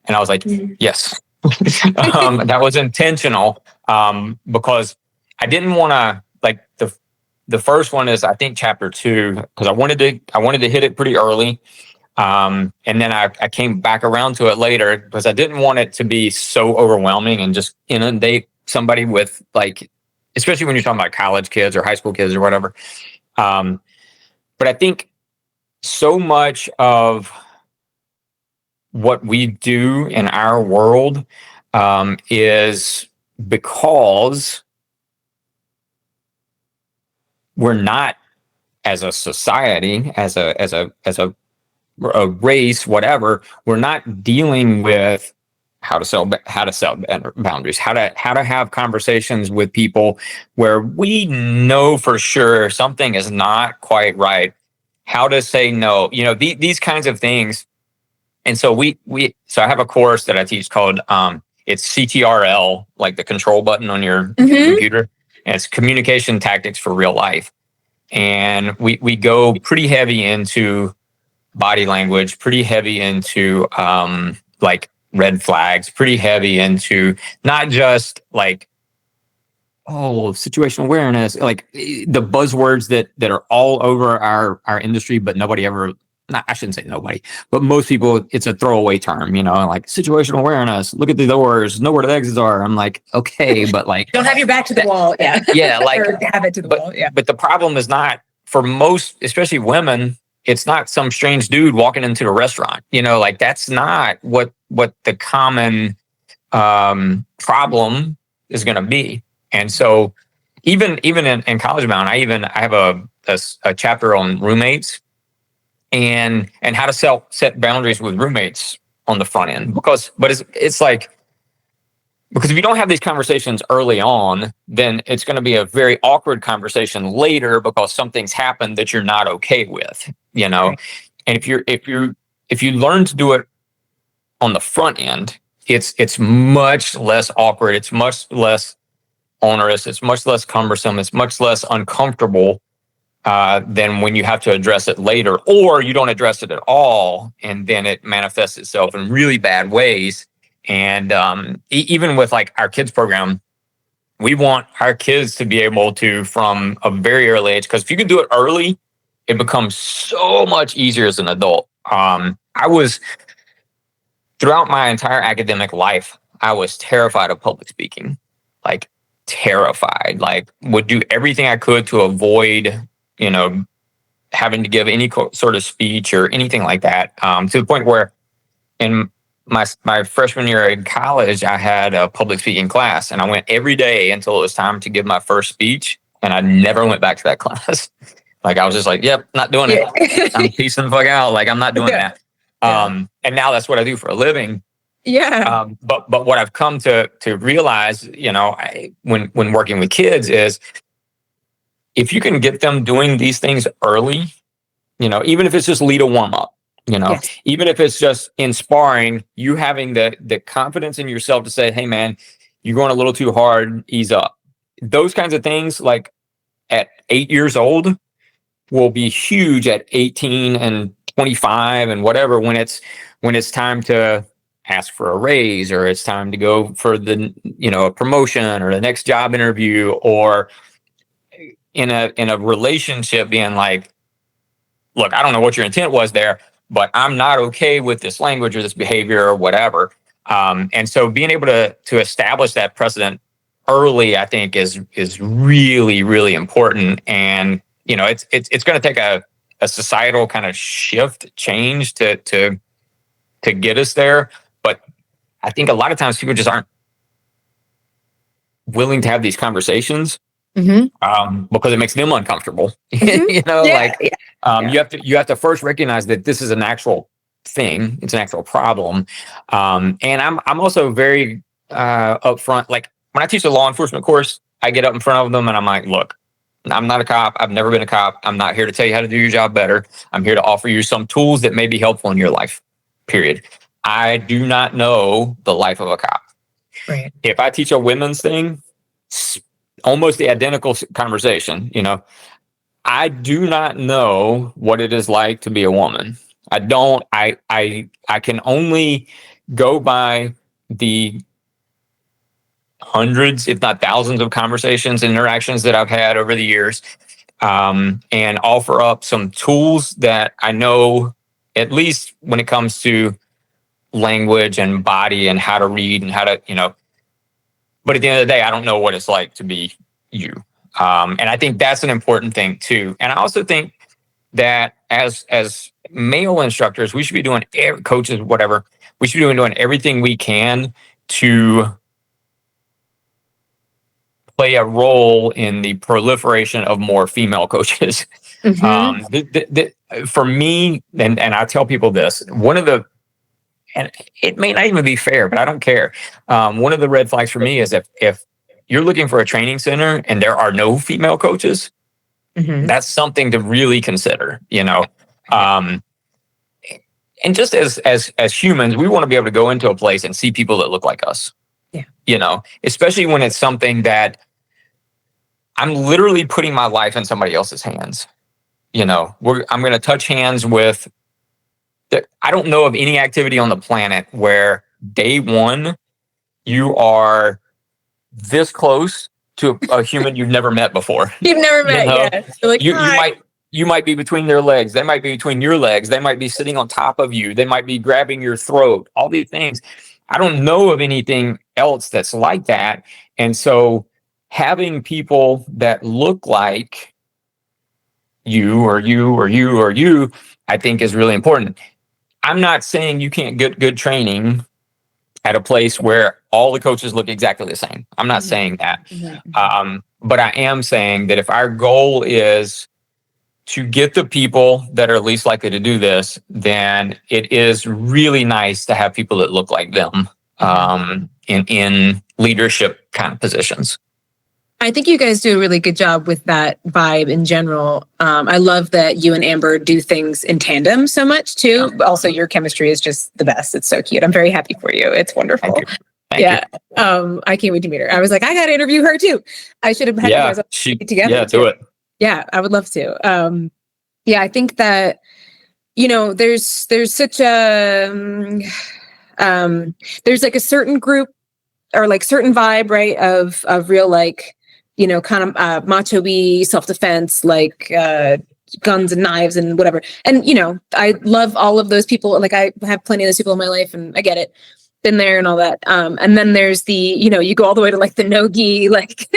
And I was like, "Yes." That was intentional, because I didn't want to, like, the first one is, I think, chapter 2, because I wanted to hit it pretty early. And then I came back around to it later because I didn't want it to be so overwhelming and just inundate somebody with, like, especially when you're talking about college kids or high school kids or whatever. But I think so much of what we do in our world is because we're not, as a society, as a race, whatever, we're not dealing with how to set boundaries, how to have conversations with people where we know for sure something is not quite right, how to say no, these kinds of things. And so so I have a course that I teach called it's CTRL, like the control button on your computer, and it's communication tactics for real life. And we go pretty heavy into body language, pretty heavy into like red flags, pretty heavy into not just like, oh, situational awareness, like the buzzwords that are all over our industry, but nobody ever, not, I shouldn't say nobody, but most people, it's a throwaway term, like situational awareness, look at the doors, know where the exits are. I'm like, okay, but like, Don't have your back to the wall. Yeah. Yeah. Like, or have it to the wall. Yeah. But the problem is not, for most, especially women, it's not some strange dude walking into a restaurant, like that's not what the common problem is going to be. And so even in College Bound, I have a chapter on roommates and how to set boundaries with roommates on the front end, but it's like, because if you don't have these conversations early on, then it's going to be a very awkward conversation later because something's happened that you're not okay with, Right. And if you learn to do it on the front end, it's much less awkward. It's much less onerous. It's much less cumbersome. It's much less uncomfortable than when you have to address it later, or you don't address it at all, and then it manifests itself in really bad ways. And even with like our kids program, we want our kids to be able to, from a very early age, because if you can do it early, it becomes so much easier as an adult. Throughout my entire academic life, I was terrified of public speaking, like terrified, like would do everything I could to avoid, having to give any sort of speech or anything like that, to the point where in my freshman year in college, I had a public speaking class, and I went every day until it was time to give my first speech, and I never went back to that class. Like I was just like, "Yep, not doing it. I'm peacing the fuck out. Like I'm not doing that." And now that's what I do for a living. Yeah. But what I've come to realize, when working with kids, is if you can get them doing these things early, even if it's just lead a warm up. Yes. Even if it's just in sparring, you having the confidence in yourself to say, "Hey man, you're going a little too hard, ease up." Those kinds of things, like at 8 years old, will be huge at 18 and 25 and whatever, when it's time to ask for a raise, or it's time to go for the, a promotion or the next job interview, or in a relationship, being like, "Look, I don't know what your intent was there, but I'm not okay with this language or this behavior or whatever." And so being able to establish that precedent early, I think is really, really important. And, it's going to take a societal kind of change to get us there. But I think a lot of times people just aren't willing to have these conversations. Because it makes them uncomfortable. You have to first recognize that this is an actual thing. It's an actual problem. And I'm also very upfront. Like when I teach a law enforcement course, I get up in front of them and I'm like, "Look, I'm not a cop. I've never been a cop. I'm not here to tell you how to do your job better. I'm here to offer you some tools that may be helpful in your life, period. I do not know the life of a cop." Right. If I teach a women's thing, almost the identical conversation, I do not know what it is like to be a woman. I don't. I can only go by the hundreds, if not thousands, of conversations and interactions that I've had over the years, and offer up some tools that I know, at least when it comes to language and body and how to read and how to, but at the end of the day, I don't know what it's like to be you. And I think that's an important thing too. And I also think that as male instructors, we should be doing, coaches, whatever, we should be doing everything we can to play a role in the proliferation of more female coaches. For me, and I tell people this, and it may not even be fair, but I don't care. One of the red flags for me is if you're looking for a training center and there are no female coaches, that's something to really consider, and just as humans, we want to be able to go into a place and see people that look like us. Especially when it's something that I'm literally putting my life in somebody else's hands. I'm going to touch hands with. I don't know of any activity on the planet where day one you are this close to a human you've never met before. You've never met, yeah. Like, you might be between their legs. They might be between your legs. They might be sitting on top of you. They might be grabbing your throat. All these things. I don't know of anything else that's like that. And so having people that look like you or you or you or you, I think is really important. I'm not saying you can't get good training at a place where all the coaches look exactly the same. I'm not saying that. But I am saying that if our goal is to get the people that are least likely to do this, then it is really nice to have people that look like them in leadership kind of positions. I think you guys do a really good job with that vibe in general. I love that you and Amber do things in tandem so much too. Yeah. Also, your chemistry is just the best. It's so cute. I'm very happy for you. It's wonderful. Thank you. I can't wait to meet her. I was like, I got to interview her too. I should have had you guys together. Yeah, do it. Yeah, I would love to. I think that, there's such a, there's like a certain group or like certain vibe, right? Of real, like, kind of macho-y self-defense, like guns and knives and whatever. And, I love all of those people. Like I have plenty of those people in my life and I get it. Been there and all that. And then there's the, you go all the way to like the no-gi, like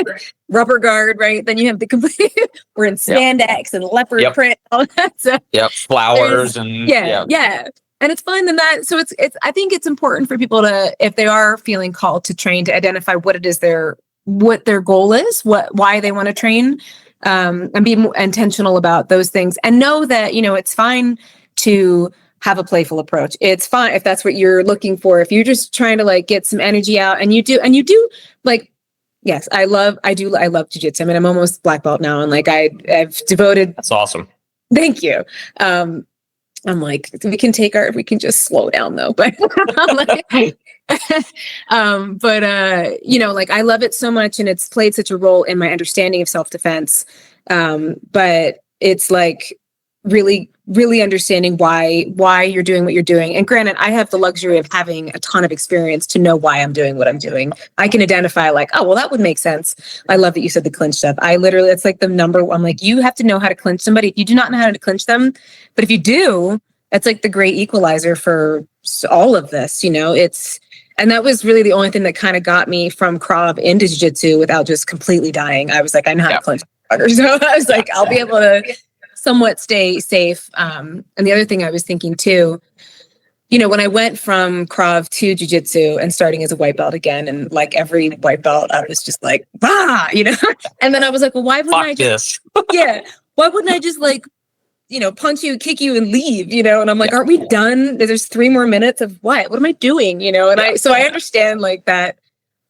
rubber guard, right? Then you have the complete, we're in spandex and leopard print, all that stuff. Flowers and yeah. And it's fun. And that, so it's, I think it's important for people to, if they are feeling called to train, to identify what it is what their goal is, why they want to train, and be intentional about those things and know that, it's fine to have a playful approach. It's fine if that's what you're looking for. If you're just trying to like get some energy out and you do like, yes, I love jujitsu. I mean, I'm almost black belt now. And like, I've devoted. That's awesome. Thank you. I'm like, we can just slow down though, but like I love it so much and it's played such a role in my understanding of self-defense. But it's like really, really understanding why you're doing what you're doing. And granted, I have the luxury of having a ton of experience to know why I'm doing what I'm doing. I can identify like, oh, well, that would make sense. I love that you said the clinch stuff. It's like the number one, like you have to know how to clinch somebody. If you do not know how to clinch them, but if you do, that's like the great equalizer for all of this, and that was really the only thing that kind of got me from Krav into jiu-jitsu without just completely dying. I was like, I know how to clinch. So I was like, I'll be able to somewhat stay safe. And the other thing I was thinking too, when I went from Krav to jiu-jitsu and starting as a white belt again, and like every white belt, I was just like, and then I was like, well, why wouldn't I just, why wouldn't I just like, punch you, kick you and leave, and I'm like, aren't we done? There's 3 more minutes of what am I doing? And I understand like that,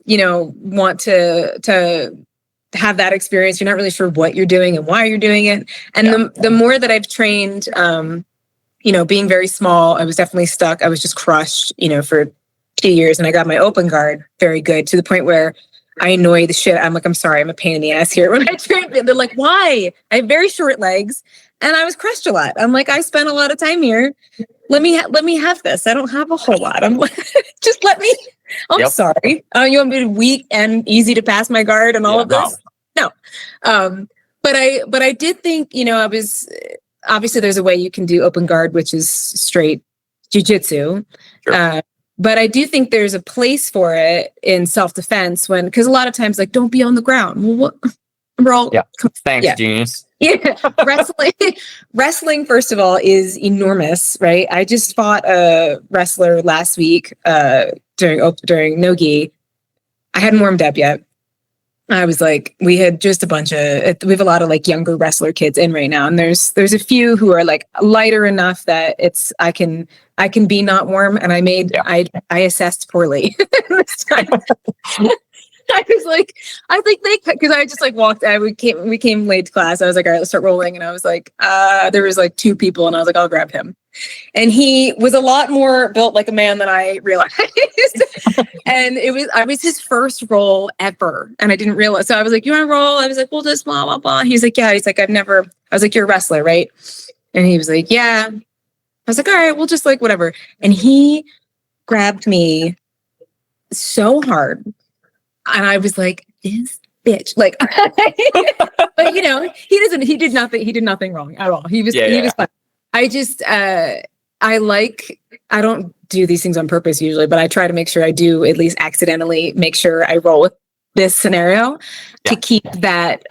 want to have that experience. You're not really sure what you're doing and why you're doing it. And the more that I've trained, being very small, I was definitely stuck. I was just crushed, for 2 years, and I got my open guard very good to the point where I annoy the shit. I'm like, I'm sorry, I'm a pain in the ass here. When I train, they're like, why? I have very short legs and I was crushed a lot. I'm like, I spent a lot of time here. Let me have this. I don't have a whole lot. I'm like, just let me. I'm sorry. You want me to weak and easy to pass my guard and all of this? No. But I did think, I was obviously there's a way you can do open guard, which is straight jujitsu. Sure. But I do think there's a place for it in self-defense because a lot of times, like, don't be on the ground. Well, what? We're all Thanks, genius. Yeah, wrestling, first of all, is enormous, right? I just fought a wrestler last week during no-gi. I hadn't warmed up yet. I was like, we had just we have a lot of like younger wrestler kids in right now. And there's a few who are like lighter enough that I can be not warm. And I assessed poorly this time. I was like, because I just like walked, we came late to class. I was like, all right, let's start rolling. And I was like, there was like 2 people and I was like, I'll grab him. And he was a lot more built like a man than I realized. And I was his first roll ever. And I didn't realize. So I was like, you want to roll? I was like, we'll just blah, blah, blah. He's like, yeah. He's like, I was like, you're a wrestler, right? And he was like, yeah. I was like, all right, we'll just like, whatever. And he grabbed me so hard. And I was like, this bitch, like, but he did nothing wrong at all. He was fine. I just, I don't do these things on purpose usually, but I try to make sure I do at least accidentally make sure I roll with this scenario to keep that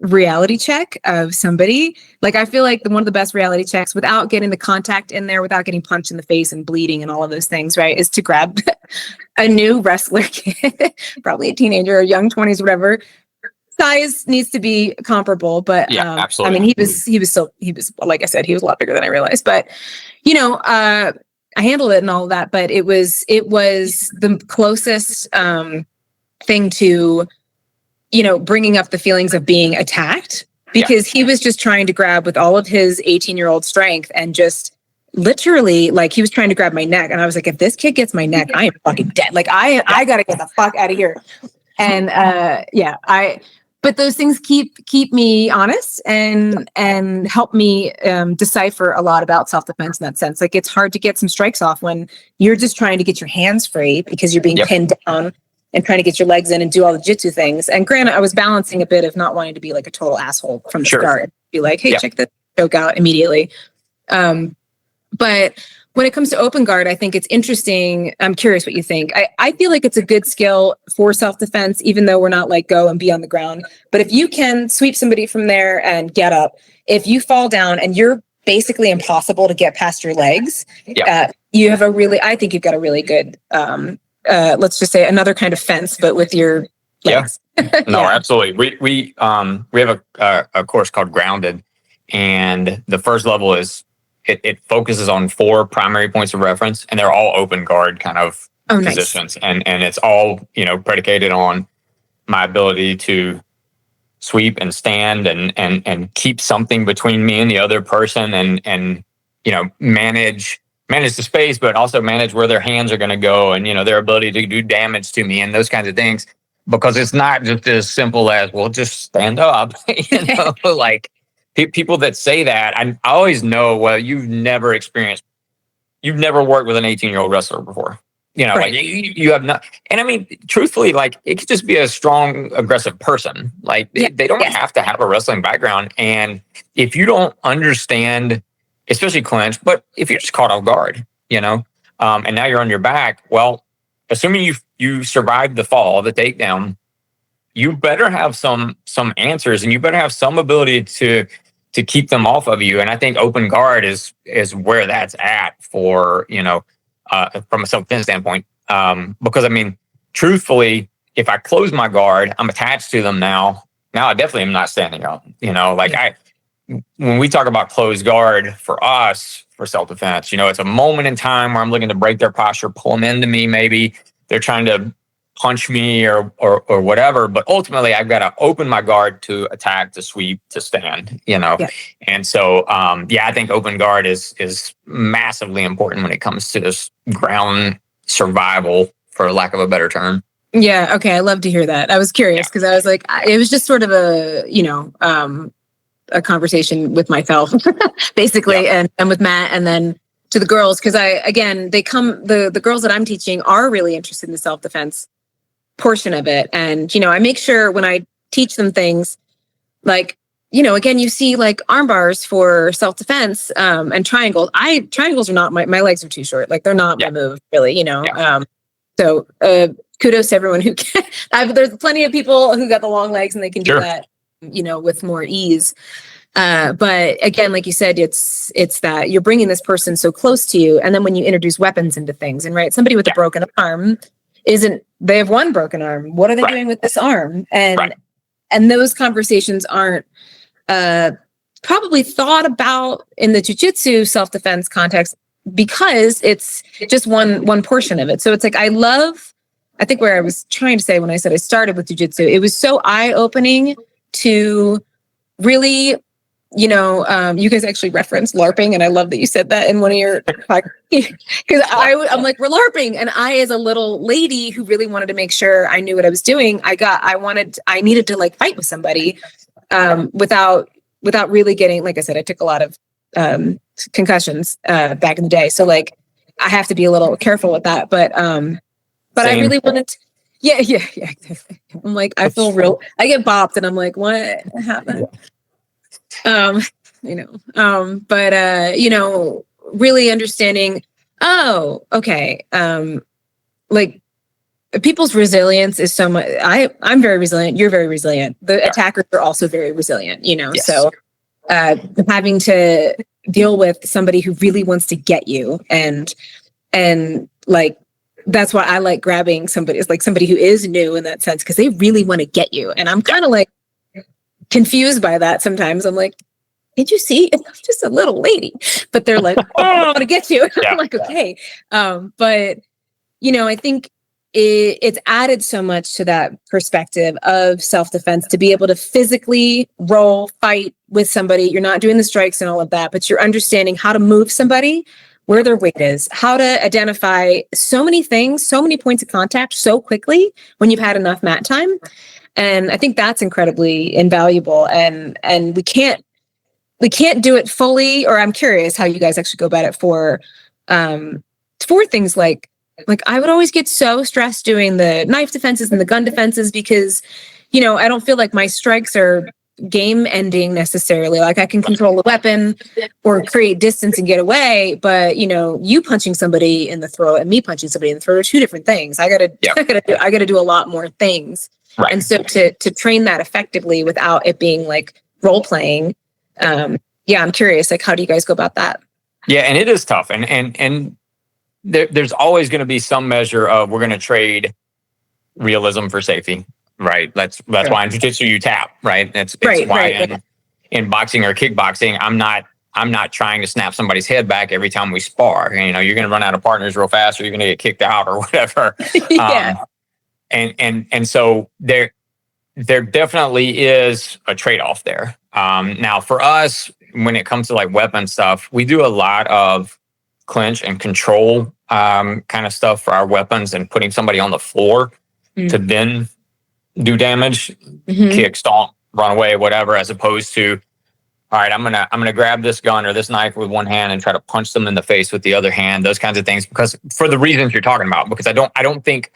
reality check of somebody. Like, I feel like one of the best reality checks without getting the contact in there, without getting punched in the face and bleeding and all of those things, right, is to grab a new wrestler kid, probably a teenager or young 20s, whatever. Size needs to be comparable, but absolutely. I mean, he was like I said, he was a lot bigger than I realized, but I handled it and all of that, but it was the closest thing to, bringing up the feelings of being attacked, because he was just trying to grab with all of his 18-year-old strength and just literally, like, he was trying to grab my neck. And I was like, if this kid gets my neck, I am fucking dead. Like, I got to get the fuck out of here. And but those things keep me honest and help me decipher a lot about self-defense in that sense. Like, it's hard to get some strikes off when you're just trying to get your hands free because you're being pinned down and trying to get your legs in and do all the jitsu things. And granted, I was balancing a bit of not wanting to be like a total asshole from the start. Be like, hey, check this joke out immediately. But when it comes to open guard, I think it's interesting. I'm curious what you think. I feel like it's a good skill for self-defense, even though we're not like go and be on the ground. But if you can sweep somebody from there and get up, if you fall down and you're basically impossible to get past your legs, you have I think you've got a really good, let's just say another kind of fence, but with your legs. No, absolutely. We have a course called Grounded, and the first level is, it focuses on 4 primary points of reference, and they're all open guard kind of positions. Nice. And it's all, predicated on my ability to sweep and stand and keep something between me and the other person and manage the space, but also manage where their hands are going to go and, their ability to do damage to me and those kinds of things, because it's not just as simple as, well, just stand up, like, people that say that, I always know, well, you've never worked with an 18-year-old wrestler before. Like you have not. And I mean, truthfully, like, it could just be a strong, aggressive person. Like, they don't have to have a wrestling background. And if you don't understand, especially clinch, but if you're just caught off guard, and now you're on your back, well, assuming you survived the fall, the takedown, you better have some answers, and you better have some ability to keep them off of you. And I think open guard is where that's at for, from a self-defense standpoint. Because I mean, truthfully, if I close my guard, I'm attached to them now I definitely am not standing up, when we talk about closed guard for us, for self-defense, it's a moment in time where I'm looking to break their posture, pull them into me. Maybe they're trying to punch me or whatever, but ultimately I've got to open my guard to attack, to sweep, to stand, And so, I think open guard is massively important when it comes to this ground survival, for lack of a better term. Yeah. Okay. I love to hear that. I was curious because I was like, it was just sort of a conversation with myself, basically, and with Matt, and then to the girls. Cause the girls that I'm teaching are really interested in the self-defense portion of it. And, I make sure when I teach them things like, again, you see like arm bars for self-defense, and triangles are not my legs are too short. Like they're not my move really, so, kudos to everyone who can. There's plenty of people who got the long legs and they can do that, with more ease. But again, like you said, it's that you're bringing this person so close to you. And then when you introduce weapons into things, and somebody with a broken arm they have one broken arm. What are they doing with this arm? And those conversations aren't, probably thought about in the jujitsu self-defense context because it's just one portion of it. So it's like, I think where I was trying to say when I said I started with jujitsu, it was so eye-opening to really, you guys actually referenced LARPing, and I love that you said that in one of your, because I'm like, we're LARPing, and I, as a little lady who really wanted to make sure I knew what I was doing, I needed to like fight with somebody, without really getting, like I said, I took a lot of concussions back in the day, so like I have to be a little careful with that, but I really wanted to, yeah, exactly. I'm like, I get bopped and I'm like, what happened? Really understanding, oh, okay. Like people's resilience is so much, I'm very resilient. You're very resilient. The attackers are also very resilient, Yes. So, having to deal with somebody who really wants to get you and like, that's why I like grabbing somebody who is new in that sense, because they really want to get you. And I'm kind of like confused by that sometimes. I'm like, did you see? I'm just a little lady. But they're like, oh, I want to get you. I'm like, okay. But, I think it's added so much to that perspective of self-defense to be able to physically fight with somebody. You're not doing the strikes and all of that, but you're understanding how to move somebody, where their weight is, how to identify so many things, so many points of contact so quickly when you've had enough mat time. And I think that's incredibly invaluable. And we can't do it fully, or I'm curious how you guys actually go about it for things like I would always get so stressed doing the knife defenses and the gun defenses because, I don't feel like my strikes are game ending necessarily. Like I can control a weapon or create distance and get away, but you punching somebody in the throat and me punching somebody in the throat are two different things. I gotta do a lot more things. Right. And so to train that effectively without it being like role playing, I'm curious, like, how do you guys go about that? Yeah, and it is tough, and there's always going to be some measure of we're going to trade realism for safety, right? That's why in jiu-jitsu you tap, right? It's why in boxing or kickboxing, I'm not trying to snap somebody's head back every time we spar. You're going to run out of partners real fast, or you're going to get kicked out or whatever. And so there definitely is a trade-off there. Now for us, when it comes to like weapon stuff, we do a lot of clinch and control kind of stuff for our weapons, and putting somebody on the floor to then do damage, kick, stomp, run away, whatever, as opposed to, all right, I'm gonna grab this gun or this knife with one hand and try to punch them in the face with the other hand, those kinds of things, because for the reasons you're talking about, because I don't think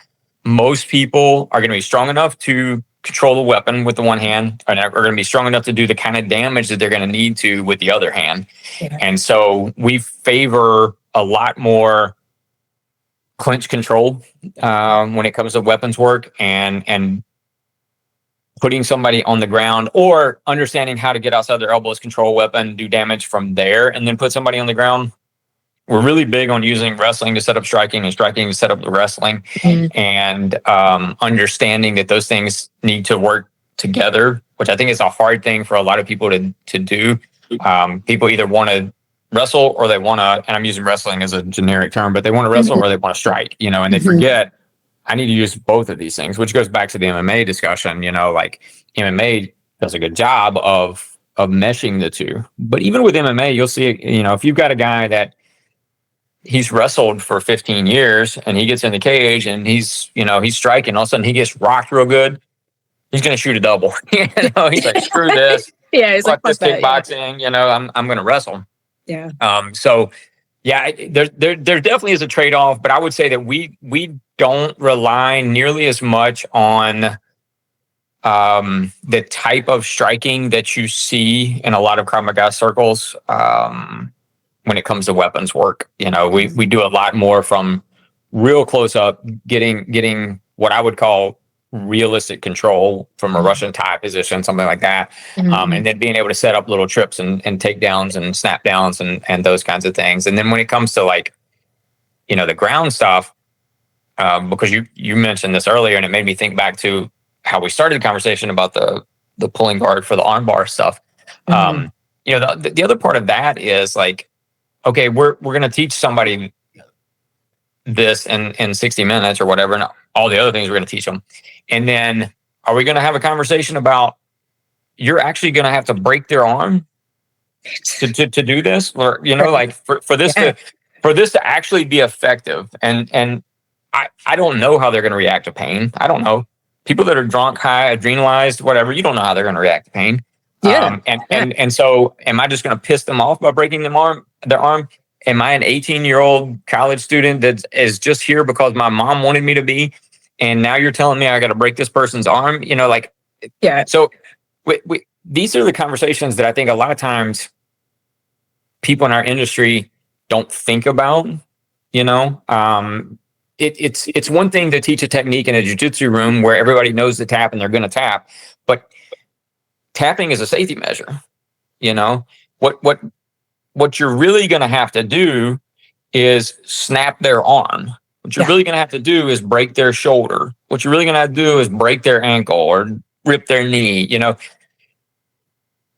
most people are going to be strong enough to control the weapon with the one hand, and are going to be strong enough to do the kind of damage that they're going to need to with the other hand. Yeah. And so we favor a lot more clinch control when it comes to weapons work, and putting somebody on the ground, or understanding how to get outside their elbows, control a weapon, do damage from there, and then put somebody on the ground. We're really big on using wrestling to set up striking and striking to set up the wrestling, and understanding that those things need to work together, which I think is a hard thing for a lot of people to do. People either want to wrestle or they want to, and I'm using wrestling as a generic term, but they want to wrestle or they want to strike, and they forget I need to use both of these things, which goes back to the MMA discussion. Like MMA does a good job of meshing the two. But even with MMA, you'll see, if you've got a guy that he's wrestled for 15 years and he gets in the cage and he's striking. All of a sudden he gets rocked real good. He's going to shoot a double. He's like, screw this. Yeah, he's Fuck like, this fuck that, yeah. kickboxing. I'm going to wrestle. Yeah. So yeah, there definitely is a trade-off, but I would say that we don't rely nearly as much on the type of striking that you see in a lot of Krav Maga circles when it comes to weapons work. We do a lot more from real close up, getting what I would call realistic control from a Russian tie position, something like that. And then being able to set up little trips and takedowns and snap downs and those kinds of things. And then when it comes to like, the ground stuff, because you mentioned this earlier and it made me think back to how we started the conversation about the pulling guard for the armbar stuff. The other part of that is like, okay, we're going to teach somebody this in 60 minutes or whatever, and all the other things we're going to teach them. And then are we going to have a conversation about you're actually going to have to break their arm to do this? Or, like for this to actually be effective. And I don't know how they're going to react to pain. I don't know. People that are drunk, high, adrenalized, whatever, you don't know how they're going to react to pain. Yeah. And so am I just going to piss them off by breaking their arm? Am I an 18-year-old college student that is just here because my mom wanted me to be? And now you're telling me I got to break this person's arm? Yeah. So these are the conversations that I think a lot of times people in our industry don't think about, It's one thing to teach a technique in a jiu-jitsu room where everybody knows to tap and they're going to tap, but tapping is a safety measure. What you're really going to have to do is snap their arm. What you're really going to have to do is break their shoulder. What you're really going to have to do is break their ankle or rip their knee.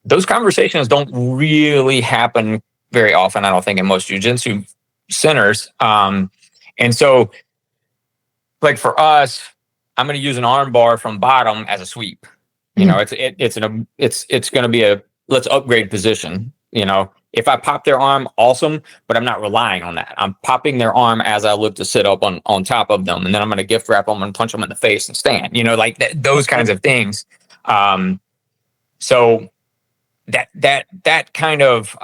Those conversations don't really happen very often, I don't think, in most jiu-jitsu centers. And so, like for us, I'm going to use an arm bar from bottom as a sweep. It's going to be a let's upgrade position. If I pop their arm, awesome, but I'm not relying on that. I'm popping their arm as I look to sit up on top of them, and then I'm going to gift wrap them and punch them in the face and stand. Those kinds of things. So that kind of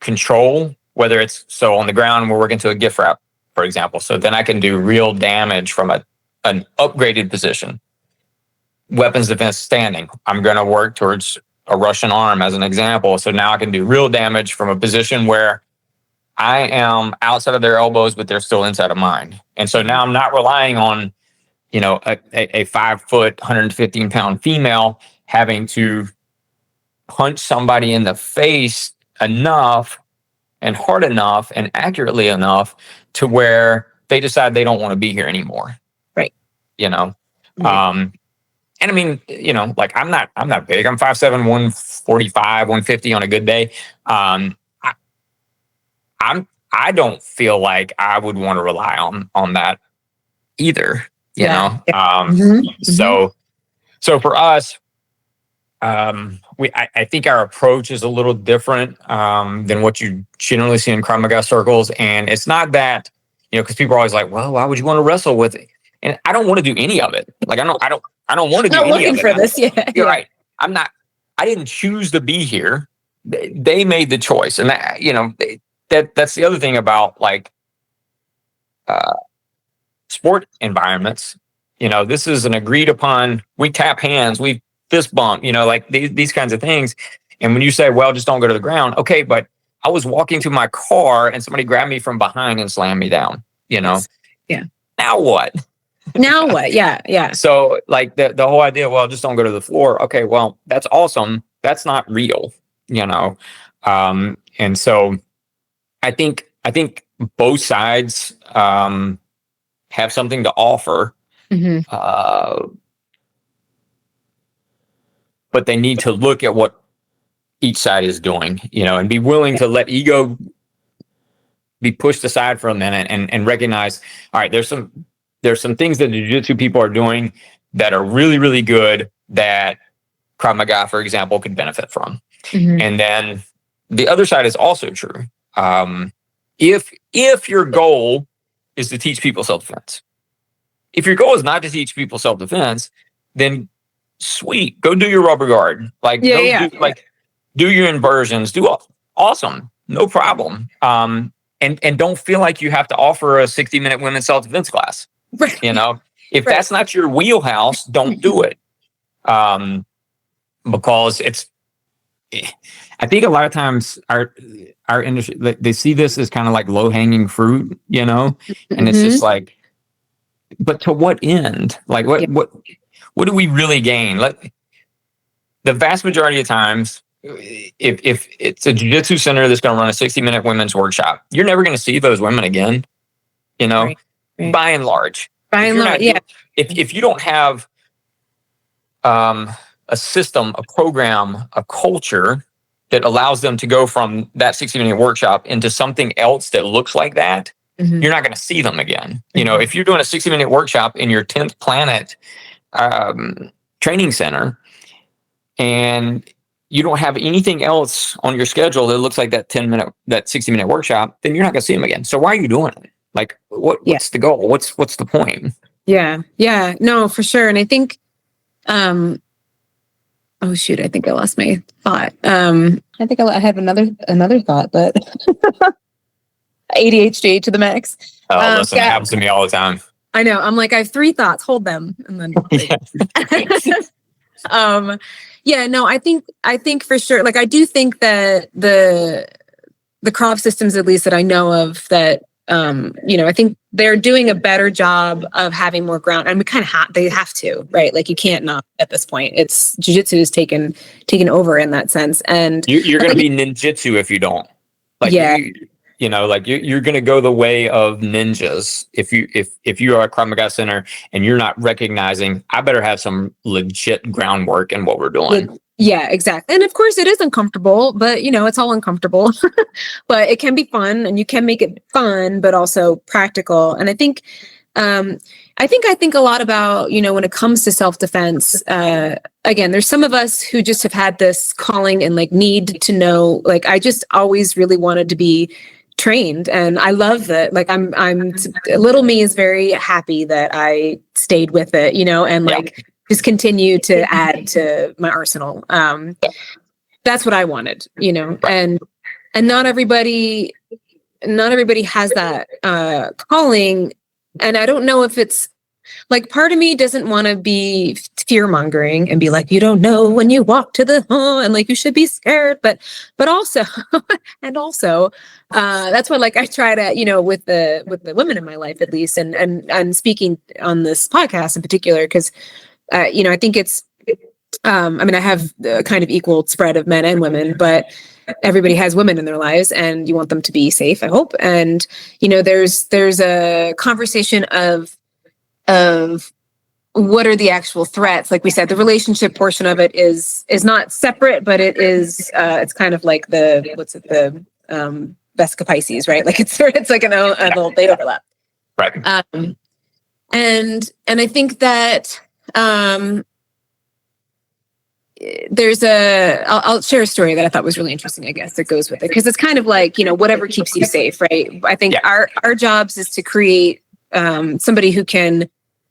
control, whether it's on the ground, we're working to a gift wrap, for example. So then I can do real damage from an upgraded position. Weapons defense standing. I'm going to work towards a Russian arm as an example. So now I can do real damage from a position where I am outside of their elbows, but they're still inside of mine. And so now I'm not relying on, a 5 foot, 115 pound female having to punch somebody in the face enough and hard enough and accurately enough to where they decide they don't want to be here anymore. Right. And I mean, like I'm not big. I'm 5'7", 145, 150 on a good day. I don't feel like I would want to rely on that either. So for us, I think our approach is a little different than what you generally see in Krav Maga circles. And it's not that, because people are always like, well, why would you want to wrestle with it? And I don't want to do any of it. Like I don't want to do any of it. For this, yeah. You're right. I didn't choose to be here. They made the choice. And that's the other thing about like sport environments. This is an agreed upon, we tap hands, we fist bump, like these kinds of things. And when you say, well, just don't go to the ground. Okay. But I was walking to my car and somebody grabbed me from behind and slammed me down, Yeah. Now what? Now what? Yeah. So like the whole idea, well, just don't go to the floor. Okay, well, that's awesome. That's not real, And so I think both sides have something to offer. But they need to look at what each side is doing, and be willing to let ego be pushed aside for a minute and recognize, all right, there's some things that the jiu-jitsu people are doing that are really, really good that Krav Maga, for example, could benefit from. And then the other side is also true. if your goal is to teach people self-defense. If your goal is not to teach people self-defense, then sweet, go do your rubber guard. Like, do your inversions, awesome, no problem. And don't feel like you have to offer a 60-minute women's self-defense class. Right. You know, if that's not your wheelhouse, don't do it. Because I think a lot of times our industry, they see this as kind of like low-hanging fruit, you know, and it's just like, but to what end? Like, what do we really gain? The vast majority of times, if it's a jiu-jitsu center that's going to run a 60-minute women's workshop, you're never going to see those women again, you know, by and large. If you don't have a system, a program, a culture that allows them to go from that 60-minute workshop into something else that looks like that, you're not going to see them again. You know, if you're doing a 60-minute workshop in your 10th Planet training center and you don't have anything else on your schedule that looks like that 60-minute workshop, then you're not going to see them again. So why are you doing it? Like, what's the goal? What's the point? Yeah. No, for sure. And I think, oh shoot, I think I lost my thought. I think I had another thought, but ADHD to the max. Oh, listen, it happens to me all the time. I know. I'm like, I have 3 thoughts. Hold them, and then. No, I think for sure. Like, I do think that the CROV systems, at least that I know of, that I think they're doing a better job of having more ground, and we kind of they have to, right? Like, you can't not at this point. It's jiu-jitsu is taken over in that sense, and you're going to be ninjutsu if you don't. Like, you're going to go the way of ninjas if you are a Krav Maga center and you're not recognizing, I better have some legit groundwork in what we're doing. Yeah, exactly. And of course it is uncomfortable, but it's all uncomfortable, but it can be fun, and you can make it fun, but also practical. And I think a lot about, when it comes to self-defense, again, there's some of us who just have had this calling and like need to know, like, I just always really wanted to be trained, and I love that. Like, I'm little me is very happy that I stayed with it, and like just continue to add to my arsenal. That's what I wanted, and not everybody has that calling. And I don't know if it's like, part of me doesn't want to be fear mongering and be like, you don't know when you walk to the and like you should be scared, but also that's why, like, I try to, with the women in my life, at least, and speaking on this podcast in particular, because I think it's I have a kind of equal spread of men and women, but everybody has women in their lives, and you want them to be safe, I hope. And there's a conversation of what are the actual threats. Like we said, the relationship portion of it is not separate, but it is it's kind of like the Vesica Pisces, right? Like it's like they overlap, right? And I think that there's I'll share a story that I thought was really interesting, I guess, that goes with it, because it's kind of like, whatever keeps you safe, right? I think our jobs is to create somebody who can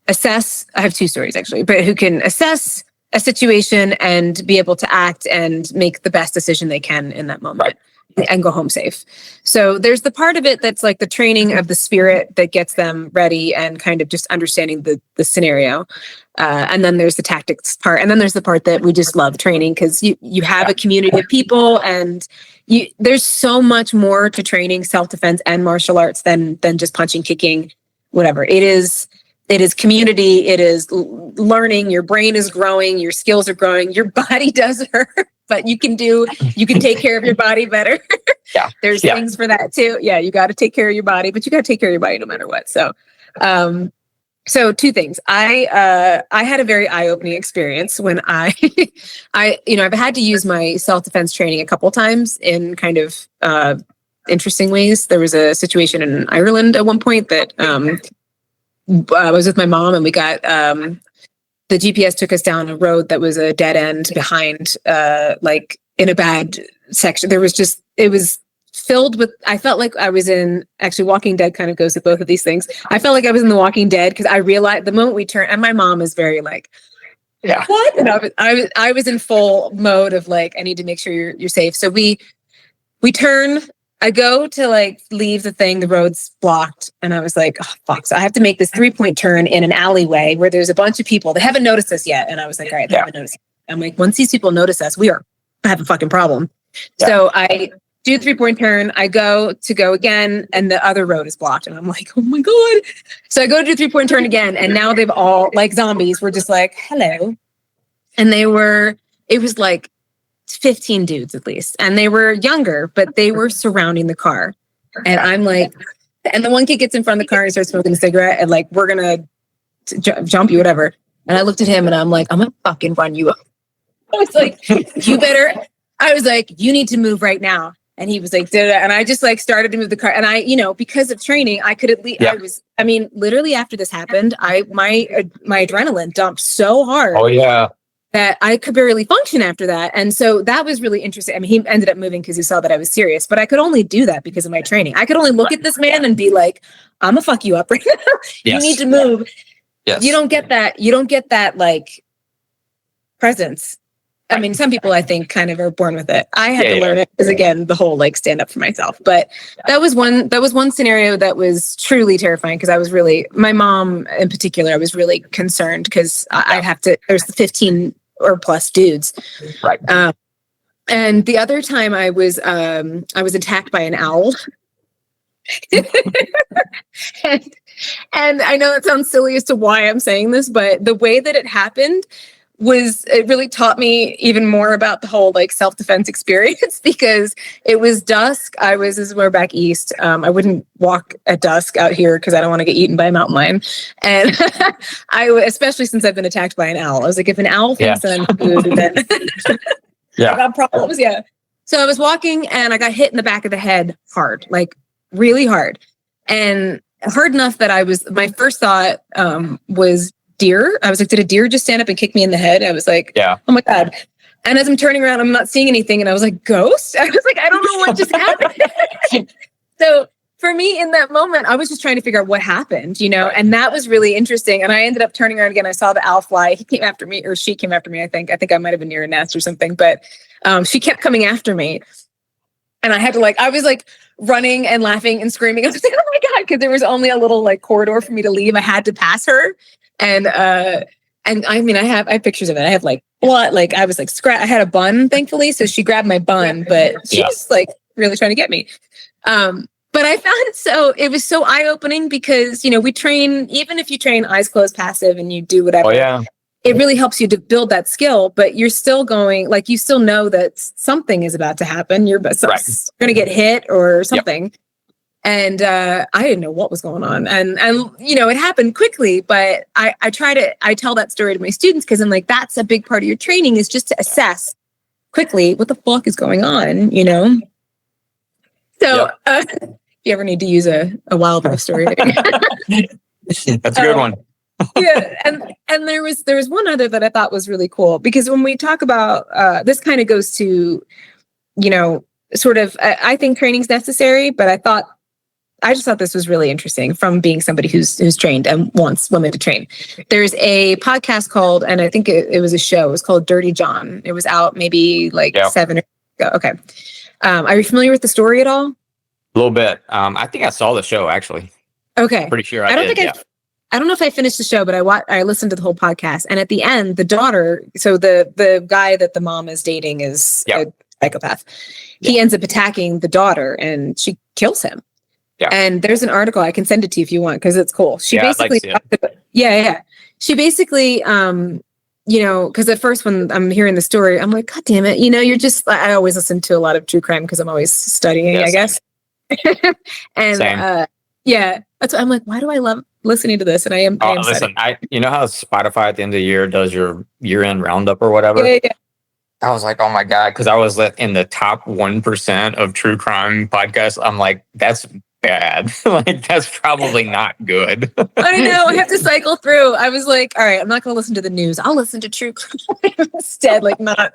assess. I have 2 stories actually, but who can assess a situation and be able to act and make the best decision they can in that moment. Right. And go home safe. So there's the part of it that's like the training of the spirit that gets them ready and kind of just understanding the scenario. And then there's the tactics part. And then there's the part that we just love training, because you have a community of people, and there's so much more to training self-defense and martial arts than just punching, kicking, whatever. It is community. It is learning. Your brain is growing. Your skills are growing. Your body does hurt, but you can take care of your body better. Yeah. There's things for that too. Yeah. You got to take care of your body, but you got to take care of your body no matter what. So, so 2 things. I had a very eye-opening experience when I've had to use my self-defense training a couple times in kind of interesting ways. There was a situation in Ireland at one point that I was with my mom, and we got the GPS took us down a road that was a dead end behind, like in a bad section. It was filled with, I felt like I was in, actually Walking Dead kind of goes with both of these things. I felt like I was in The Walking Dead because I realized the moment we turned, and my mom is very like, Yeah. what? And I was in full mode of like, I need to make sure you're safe. So we turn, I go to like leave the thing, the road's blocked. And I was like, oh, fuck. So I have to make this 3-point turn in an alleyway where there's a bunch of people. They haven't noticed us yet. And I was like, all right, they haven't noticed. I'm like, once these people notice us, I have a fucking problem. Yeah. So I do the 3-point turn. I go again, and the other road is blocked. And I'm like, oh my God. So I go to do 3-point turn again. And now they've all, like zombies, were just like, hello. And it was like 15 dudes at least. And they were younger, but they were surrounding the car. And I'm like, and the one kid gets in front of the car and starts smoking a cigarette and like, we're going to jump you, whatever. And I looked at him and I'm like, I'm going to fucking run you up. I was like, I was like, you need to move right now. And he was like, and I just like started to move the car. And I, because of training, I could at least, literally after this happened, my adrenaline dumped so hard. Oh yeah. That I could barely function after that. And so that was really interesting. I mean, he ended up moving because he saw that I was serious, but I could only do that because of my training. I could only look at this man and be like, I'm gonna fuck you up right now. You need to move. Yes. You don't get that like presence. I mean, some people I think kind of are born with it. I had to learn it because again, the whole like stand up for myself. But that was one scenario that was truly terrifying because I was really, my mom in particular, I was really concerned because there's 15 or plus dudes. Right. And the other time I was attacked by an owl. and I know it sounds silly as to why I'm saying this, but the way that it happened it really taught me even more about the whole like self-defense experience because it was dusk. This is where back east. I wouldn't walk at dusk out here because I don't want to get eaten by a mountain lion. And especially since I've been attacked by an owl. I was like, if an owl thinks that I'm food, then I got problems. Yeah. So I was walking and I got hit in the back of the head hard, like really hard. And hard enough that my first thought was deer. I was like, did a deer just stand up and kick me in the head? I was like, oh my God. And as I'm turning around, I'm not seeing anything. And I was like, ghost? I was like, I don't know what just happened. So for me in that moment, I was just trying to figure out what happened, and that was really interesting. And I ended up turning around again. I saw the owl fly. He came after me, or she came after me. I think I might've been near a nest or something, but she kept coming after me. And I had to I was like running and laughing and screaming. I was like, oh my God, because there was only a little like corridor for me to leave. I had to pass her. And I mean, I have pictures of it. I have like blood, like I was like I had a bun, thankfully. So she grabbed my bun, but she was like really trying to get me. But I found it was so eye-opening because, we train, even if you train eyes closed, passive, and you do whatever, it really helps you to build that skill, but you're still going, like, you still know that something is about to happen. You're going to get hit or something. Yep. And I didn't know what was going on. And it happened quickly, but I tell that story to my students because I'm like, that's a big part of your training is just to assess quickly what the fuck is going on, So if you ever need to use a wildlife story. That's a good one. And there was one other that I thought was really cool because when we talk about this kind of goes to, sort of, I think training's necessary, but I just thought this was really interesting from being somebody who's trained and wants women to train. There's a podcast called, and I think it was a show, it was called Dirty John. It was out maybe 7 years ago. Okay. Are you familiar with the story at all? A little bit. I think I saw the show actually. Okay. Pretty sure I did. I don't know if I finished the show, but I listened to the whole podcast. And at the end, the daughter, so the guy that the mom is dating is a psychopath. He ends up attacking the daughter and she kills him. Yeah. And there's an article, I can send it to you if you want, because it's cool. She basically, she basically, because at first when I'm hearing the story, I'm like, God damn it. I always listen to a lot of true crime because I'm always studying, I guess. And that's what I'm like, why do I love listening to this? And I am listen, you know how Spotify at the end of the year does your year-end roundup or whatever? Yeah. I was like, oh my God, because I was in the top 1% of true crime podcasts. I'm like, that's bad. That's probably not good. I know. I have to cycle through. I was like, all right, I'm not going to listen to the news. I'll listen to true crime instead. Not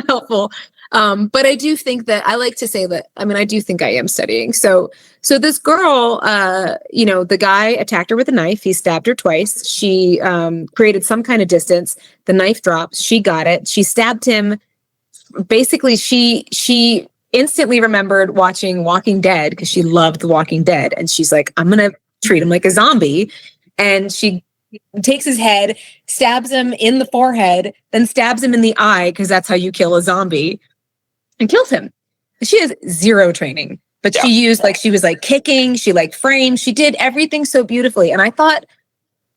helpful. But I do think that I like to say that, I mean, I do think I am studying. So this girl, the guy attacked her with a knife. He stabbed her twice. She created some kind of distance. The knife drops. She got it. She stabbed him. Basically, she instantly remembered watching Walking Dead because she loved The Walking Dead. And she's like, I'm going to treat him like a zombie. And she takes his head, stabs him in the forehead, then stabs him in the eye because that's how you kill a zombie, and kills him. She has zero training, but she used she was like kicking, she like framed, she did everything so beautifully. And I thought,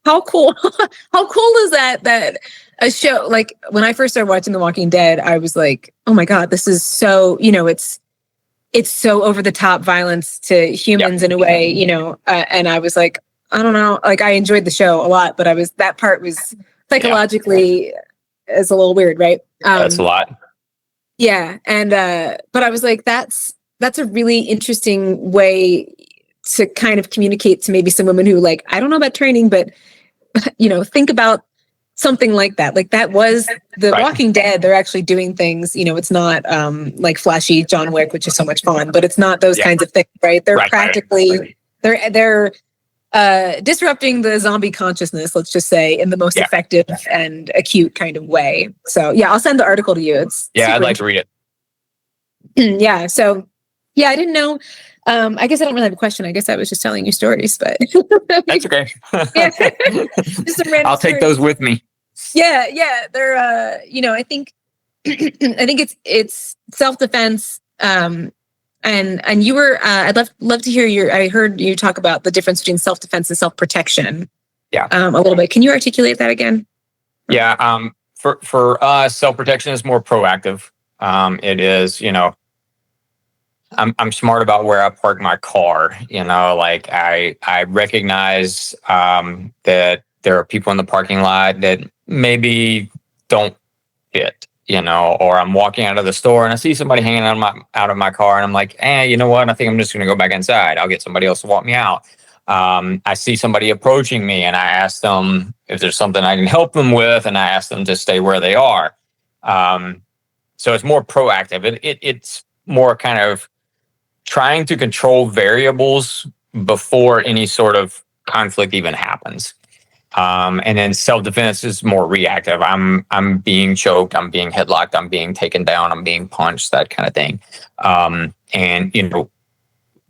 how cool, how cool is that a show, like when I first started watching The Walking Dead, I was like, oh my God, this is so, it's so over the top violence to humans in a way, and I was like, I don't know, like I enjoyed the show a lot, but that part was psychologically is a little weird, right? That's a lot. Yeah. And, but I was like, that's a really interesting way to kind of communicate to maybe some women who like, I don't know about training, but, think about something like that. Like that was The Walking Dead. They're actually doing things, it's not like flashy John Wick, which is so much fun, but it's not those kinds of things, right? They're practically, they're disrupting the zombie consciousness, let's just say, in the most effective and acute kind of way. So yeah, I'll send the article to you. It's I'd like to read it. Yeah. So yeah, I didn't know. I guess I don't really have a question. I guess I was just telling you stories, but that's okay. Just some random I'll take stories. those with me. Yeah. They're I think it's self-defense. And you were, I'd love to hear I heard you talk about the difference between self-defense and self-protection. Yeah. A little bit. Can you articulate that again? Yeah. For us, self-protection is more proactive. It is, I'm smart about where I park my car. Like I recognize, that there are people in the parking lot that maybe don't fit. Or I'm walking out of the store and I see somebody hanging out of my car and I'm like, you know what? I think I'm just going to go back inside. I'll get somebody else to walk me out. I see somebody approaching me and I ask them if there's something I can help them with, and I ask them to stay where they are. So it's more proactive. It's more kind of trying to control variables before any sort of conflict even happens. And then self-defense is more reactive. I'm being choked, I'm being headlocked, I'm being taken down, I'm being punched, that kind of thing. And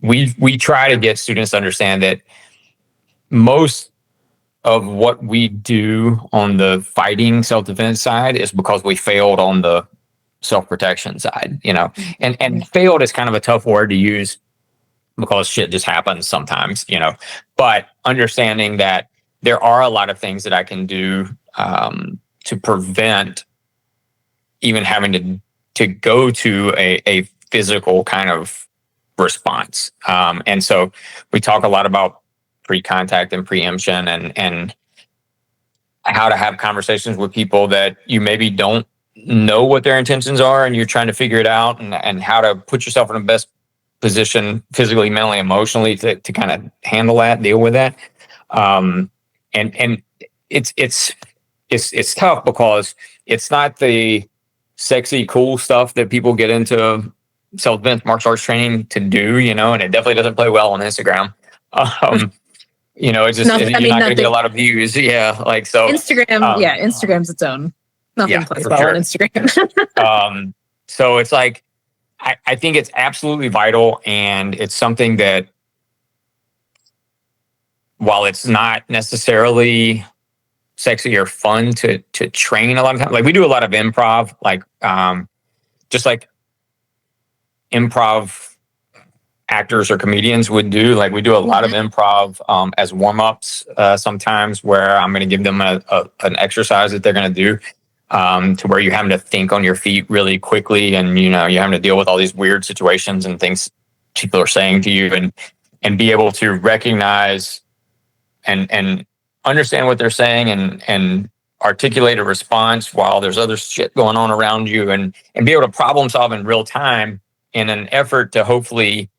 we try to get students to understand that most of what we do on the fighting self-defense side is because we failed on the self-protection side, and failed is kind of a tough word to use because shit just happens sometimes, but understanding that there are a lot of things that I can do to prevent even having to go to a physical kind of response. And so we talk a lot about pre-contact and preemption and how to have conversations with people that you maybe don't know what their intentions are and you're trying to figure it out, and how to put yourself in the best position physically, mentally, emotionally to kind of handle that, deal with that. And it's tough because it's not the sexy, cool stuff that people get into self-defense martial arts training to do, and it definitely doesn't play well on Instagram. It's just, you're not going to get a lot of views. Yeah. Like, so Instagram, Instagram's its own. Nothing plays well on Instagram. So it's like, I think it's absolutely vital, and it's something that, while it's not necessarily sexy or fun to train a lot of times, like we do a lot of improv, like just like improv actors or comedians would do. Like we do a lot of improv as warm-ups sometimes, where I'm going to give them an exercise that they're going to do to where you're having to think on your feet really quickly, and you're having to deal with all these weird situations and things people are saying to you, and be able to recognize and understand what they're saying and articulate a response while there's other shit going on around you, and be able to problem solve in real time in an effort to hopefully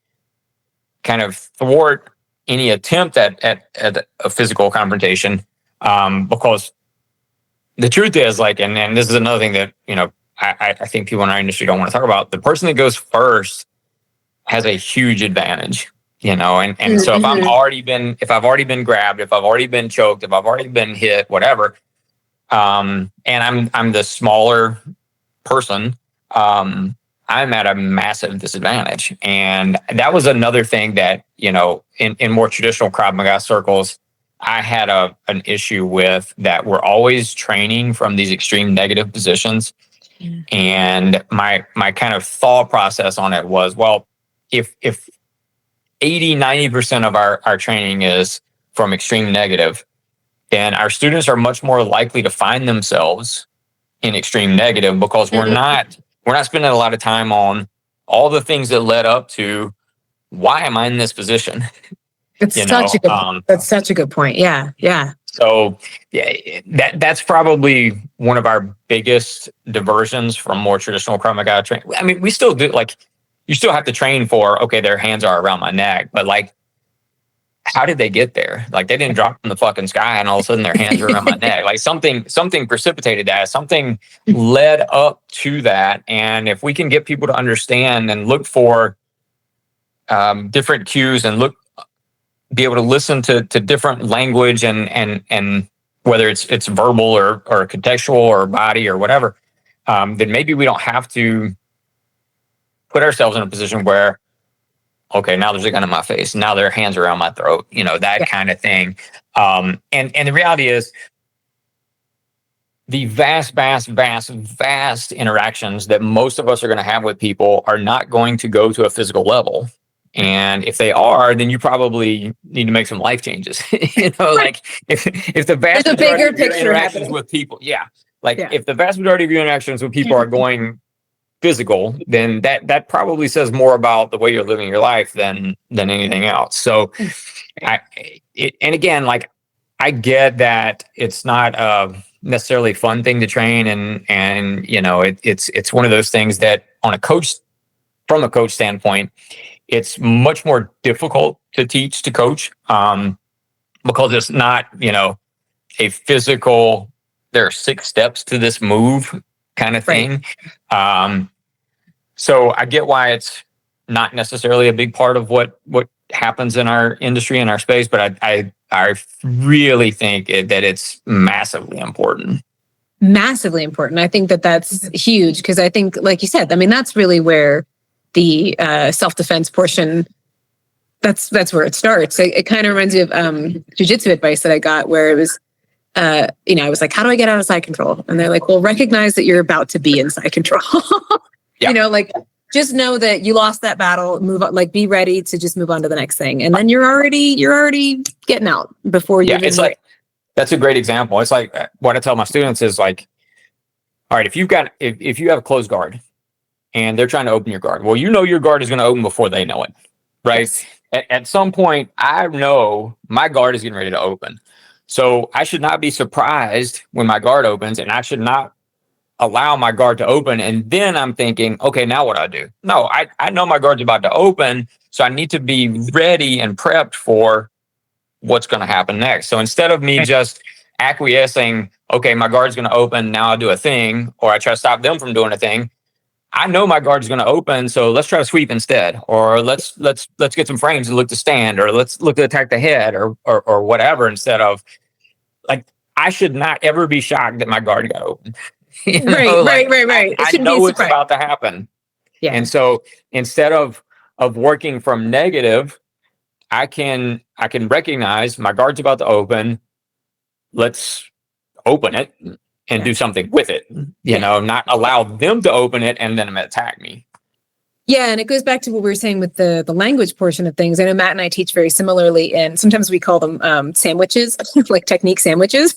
kind of thwart any attempt at a physical confrontation. Because the truth is, like, and this is another thing that, I think people in our industry don't want to talk about. The person that goes first has a huge advantage, and so if I've already been grabbed, if I've already been choked, if I've already been hit, whatever, and I'm the smaller person, I'm at a massive disadvantage. And that was another thing that, in more traditional Krav Maga circles, I had an issue with, that we're always training from these extreme negative positions. And my kind of thought process on it was, well, if 80-90% of our training is from extreme negative, then our students are much more likely to find themselves in extreme negative, because we're not spending a lot of time on all the things that led up to, why am I in this position? That's such a good point. Yeah. Yeah. So that's probably one of our biggest diversions from more traditional Krav Maga training. I mean, we still do, like, you still have to train for, okay, their hands are around my neck, but like, how did they get there? Like, they didn't drop from the fucking sky and all of a sudden their hands are around my neck. Like, something precipitated that, something led up to that. And if we can get people to understand and look for different cues, and be able to listen to different language, and whether it's verbal or contextual or body or whatever, then maybe we don't have to put ourselves in a position where, okay, now there's a gun in my face, now their hands are around my throat, that kind of thing. And the reality is, the vast interactions that most of us are going to have with people are not going to go to a physical level. And if they are, then you probably need to make some life changes. Like, if the vast majority of your interactions with people, if the vast majority of your interactions with people are going physical, then that probably says more about the way you're living your life than anything else. So, and again, like, I get that it's not a necessarily fun thing to train, and it's one of those things that, from a coach standpoint, it's much more difficult to teach to coach, because it's not, a physical, there are 6 steps to this move kind of thing. Right. So I get why it's not necessarily a big part of what happens in our industry, in our space, but I really think that it's massively important. Massively important. I think that's huge, because I think, like you said, I mean, that's really where the self-defense portion, that's where it starts. It kind of reminds me of jujitsu advice that I got, where it was, I was like, how do I get out of side control? And they're like, well, recognize that you're about to be in side control. Like, just know that you lost that battle, move on, like, be ready to just move on to the next thing. And then you're already getting out before you. It's like, that's a great example. It's like, what I tell my students is, like, all right, if you have a closed guard and they're trying to open your guard, well, your guard is going to open before they know it, right? Yes. At some point, I know my guard is getting ready to open. So I should not be surprised when my guard opens, and I should not allow my guard to open. And then I'm thinking, okay, now what do I do? No, I know my guard's about to open, so I need to be ready and prepped for what's going to happen next. So instead of me just acquiescing, okay, my guard's going to open, now I'll do a thing, or I try to stop them from doing a thing, I know my guard's going to open, so let's try to sweep instead, or let's get some frames and look to stand, or let's look to attack the head, or whatever, instead of, like, I should not ever be shocked that my guard got open. Right. I know it's about to happen. Yeah. And so instead of working from negative, I can recognize my guard's about to open. Let's open it and do something with it, not allow them to open it and then attack me. Yeah. And it goes back to what we were saying with the language portion of things. I know Matt and I teach very similarly, and sometimes we call them sandwiches, like technique sandwiches,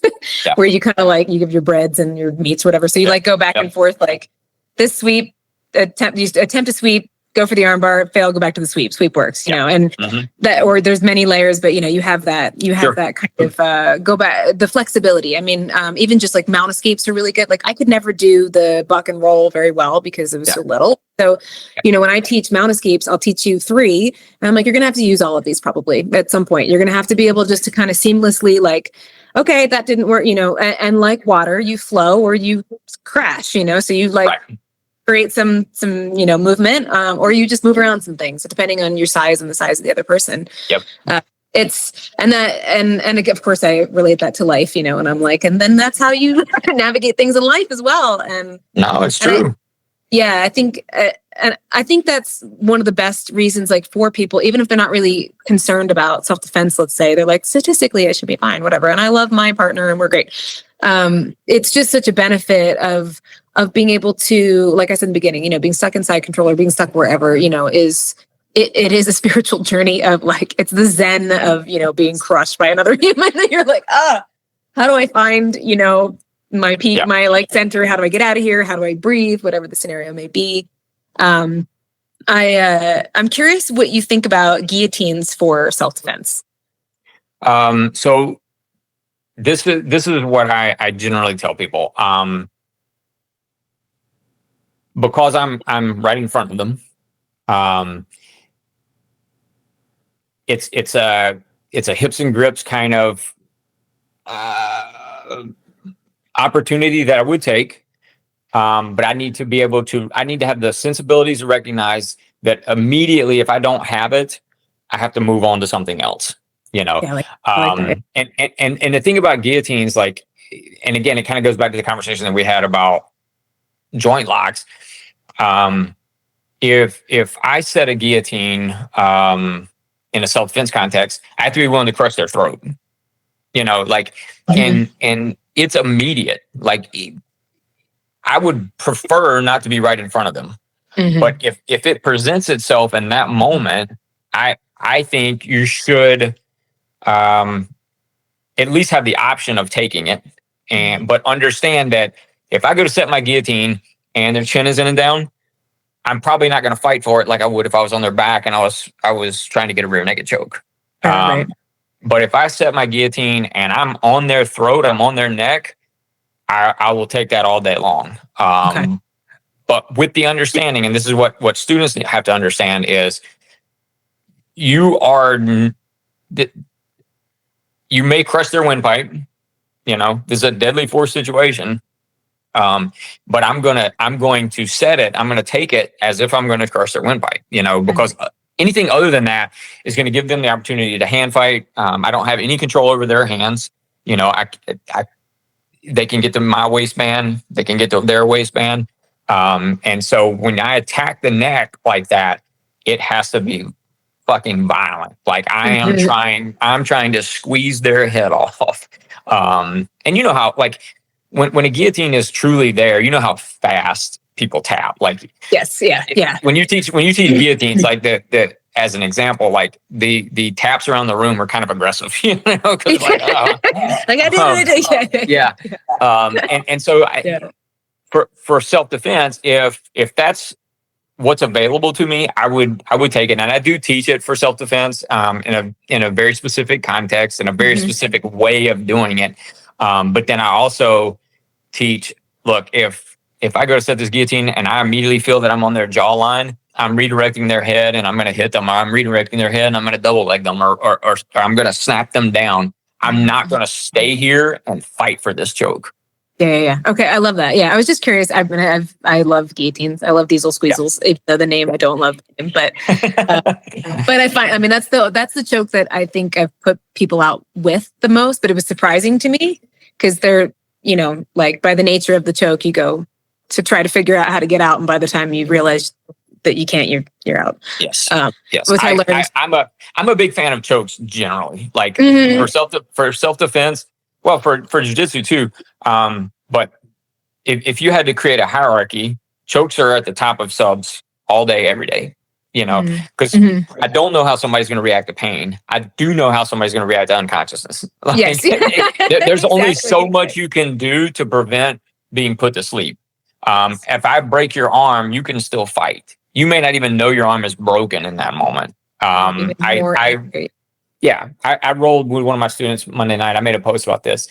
where you kind of, like, you give your breads and your meats, whatever. So you like go back and forth, like, this sweep, attempt to sweep, go for the armbar, fail, go back to the sweep. Sweep works, you know, and that, or there's many layers, but you know, you have that kind of go back, the flexibility. I mean, even just like mount escapes are really good. Like I could never do the buck and roll very well because it was so little. So, you know, when I teach mount escapes, I'll teach you 3, and I'm like, you're going to have to use all of these probably at some point. You're going to have to be able just to kind of seamlessly like, okay, that didn't work, you know, and like water, you flow or you crash, you know, so you like, create some you know movement, or you just move around some things depending on your size and the size of the other person. It's and of course I relate that to life, you know, and I'm like, and then that's how you navigate things in life as well. And no, it's true. I think and I think that's one of the best reasons, like for people, even if they're not really concerned about self-defense, let's say they're like, statistically I should be fine, whatever, and I love my partner and we're great. It's just such a benefit of being able to, like I said in the beginning, you know, being stuck inside control or being stuck wherever, you know, is it is a spiritual journey of like, it's the zen of, you know, being crushed by another human. And you're like, how do I find, you know, my peak, my like center? How do I get out of here? How do I breathe? Whatever the scenario may be. I'm curious what you think about guillotines for self-defense. So this is what I generally tell people. Because I'm right in front of them. It's a hips and grips kind of opportunity that I would take. But I need to have the sensibilities to recognize that immediately if I don't have it, I have to move on to something else, you know? And the thing about guillotines, like, and again, it kind of goes back to the conversation that we had about joint locks. If I set a guillotine in a self-defense context, I have to be willing to crush their throat. You know, like, and it's immediate. Like, I would prefer not to be right in front of them. But if it presents itself in that moment, I think you should at least have the option of taking it. But understand that if I go to set my guillotine and their chin is in and down, I'm probably not going to fight for it like I would if I was on their back and I was trying to get a rear naked choke. But if I set my guillotine and I'm on their throat, I'm on their neck, I will take that all day long. But with the understanding, and this is what students have to understand, is you may crush their windpipe. You know, this is a deadly force situation. But I'm going to set it. I'm going to take it as if I'm going to crush their windpipe, you know, because anything other than that is going to give them the opportunity to hand fight. I don't have any control over their hands. You know, they can get to my waistband. They can get to their waistband. And so when I attack the neck like that, it has to be fucking violent. Like I'm trying to squeeze their head off. And you know how, like, when a guillotine is truly there, you know how fast people tap. Like, when you teach guillotines, like that as an example, like the taps around the room are kind of aggressive, you know, because like, I did. And so for self-defense, if that's what's available to me, I would take it. And I do teach it for self-defense in a very specific context and a very specific way of doing it. But then I also teach, look, if I go to set this guillotine and I immediately feel that I'm on their jawline, I'm redirecting their head and I'm going to hit them. Or I'm redirecting their head and I'm going to double leg them or I'm going to snap them down. I'm not going to stay here and fight for this choke. Yeah. Okay, I love that. Yeah, I was just curious. I love guillotines. I love diesel squeezels. Even though the name I don't love, but I find, I mean, that's the choke that I think I've put people out with the most. But it was surprising to me because they're, you know, like by the nature of the choke, you go to try to figure out how to get out, and by the time you realize that you can't, you're out. Yes. Yes. I'm a big fan of chokes generally, like for self-defense. Well, for jiu-jitsu too. But if you had to create a hierarchy, chokes are at the top of subs all day, every day, you know, because I don't know how somebody's going to react to pain. I do know how somebody's going to react to unconsciousness. Like, there's only so much you can do to prevent being put to sleep. If I break your arm, you can still fight. you may not even know your arm is broken in that moment. Even more angry. I rolled with one of my students Monday night. I made a post about this.